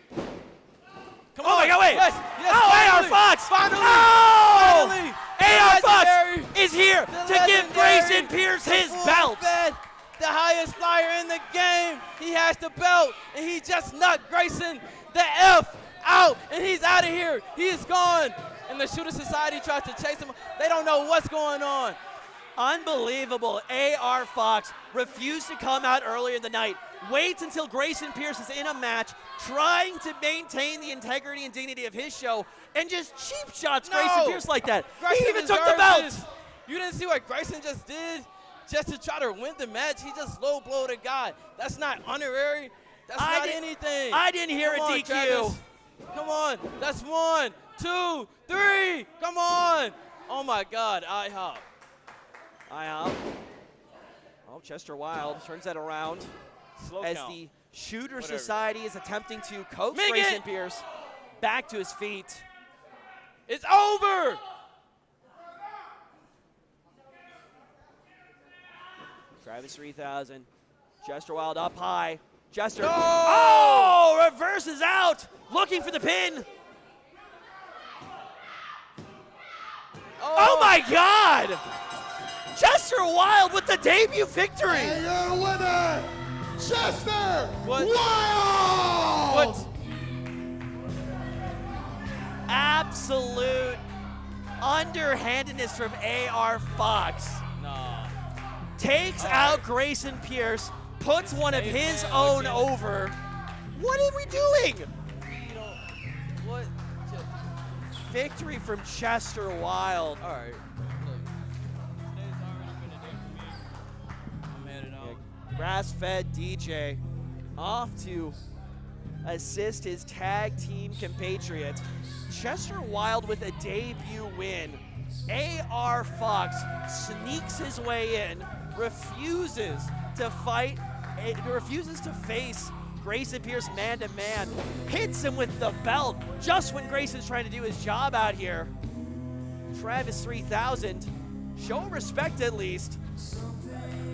Come Oh, on. my God, wait. Yes, AR Fox. Finally. Oh! Finally. AR Fox Legendary. is here The to give Grayson legendary, Pierce the his full belt. fed, the highest flyer in the game. He has the belt, and he just knocked Grayson the F out, and he's out of here. He is gone. And the Shooter Society tries to chase him. They don't know what's going on. Unbelievable. A.R. Fox refused to come out earlier in the night. Waits until Grayson Pierce is in a match, trying to maintain the integrity and dignity of his show, and just cheap shots Grayson Pierce like that. Grayson he even took the deserves belt. this. You didn't see what Grayson just did? Just to try to win the match, he just low blowed a guy. That's not honorary. That's not anything. I didn't hear Come a on, DQ. Travis. Come on. That's 1, 2, 3. Come on. Oh, my God. IHOP. IHOP. Oh, Chester Wild turns that around Slow as count. the Shooter Whatever. Society is attempting to coax Make Grayson it. Pierce back to his feet. It's over. Travis 3000. Chester Wild up high. Chester. No! Oh! Reverses out. Looking for the pin. Oh my God! Chester Wild with the debut victory. And your winner, Chester What? Wild! What? Absolute underhandedness from A.R. Fox. Nah. Takes out Grayson Pierce, puts one of his own over. What are we doing? You don't. What? Victory from Chester Wild. All right. Look. Today's already been a day for me. I'm headed out. Grass-fed DJ off to assist his tag team compatriot. Chester Wild with a debut win. A.R. Fox sneaks his way in, refuses to fight, refuses to face Grayson Pierce man-to-man, hits him with the belt just when Grayson's trying to do his job out here. Travis 3000, show respect at least.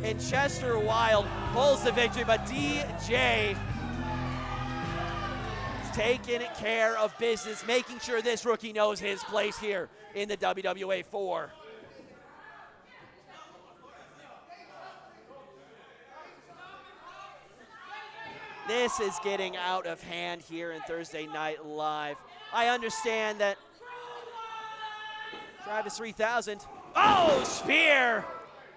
And Chester Wild pulls the victory, but DJ is taking care of business, making sure this rookie knows his place here in the WWA4. This is getting out of hand here in Thursday Night Live. I understand that Travis 3000, oh, spear!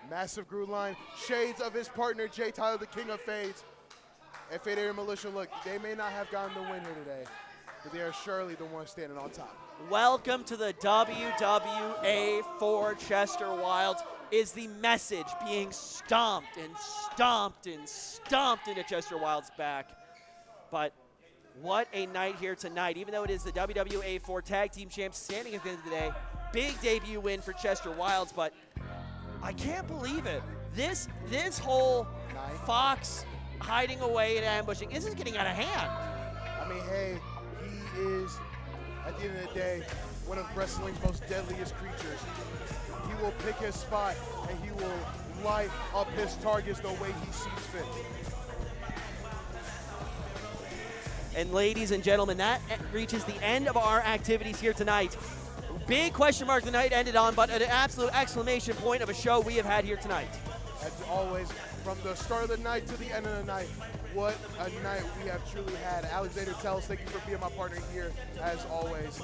Massive groove line, shades of his partner, Jay Tyler, the king of fades. And Fade Area Militia, look, they may not have gotten the win here today, but they are surely the ones standing on top. Welcome to the WWA4. Chester Wild is the message being stomped and stomped and stomped into Chester Wild's back. But what a night here tonight. Even though it is the WWA4 Tag Team Champs standing at the end of the day, big debut win for Chester Wilds, but I can't believe it. This whole Fox hiding away and ambushing, this is getting out of hand. I mean, hey, he is, at the end of the day, one of wrestling's most deadliest creatures. He will pick his spot, and he will light up his targets the way he sees fit. And ladies and gentlemen, that reaches the end of our activities here tonight. Big question mark the night ended on, but an absolute exclamation point of a show we have had here tonight. As always, from the start of the night to the end of the night, what a night we have truly had. Alexandra Tells, thank you for being my partner here, as always.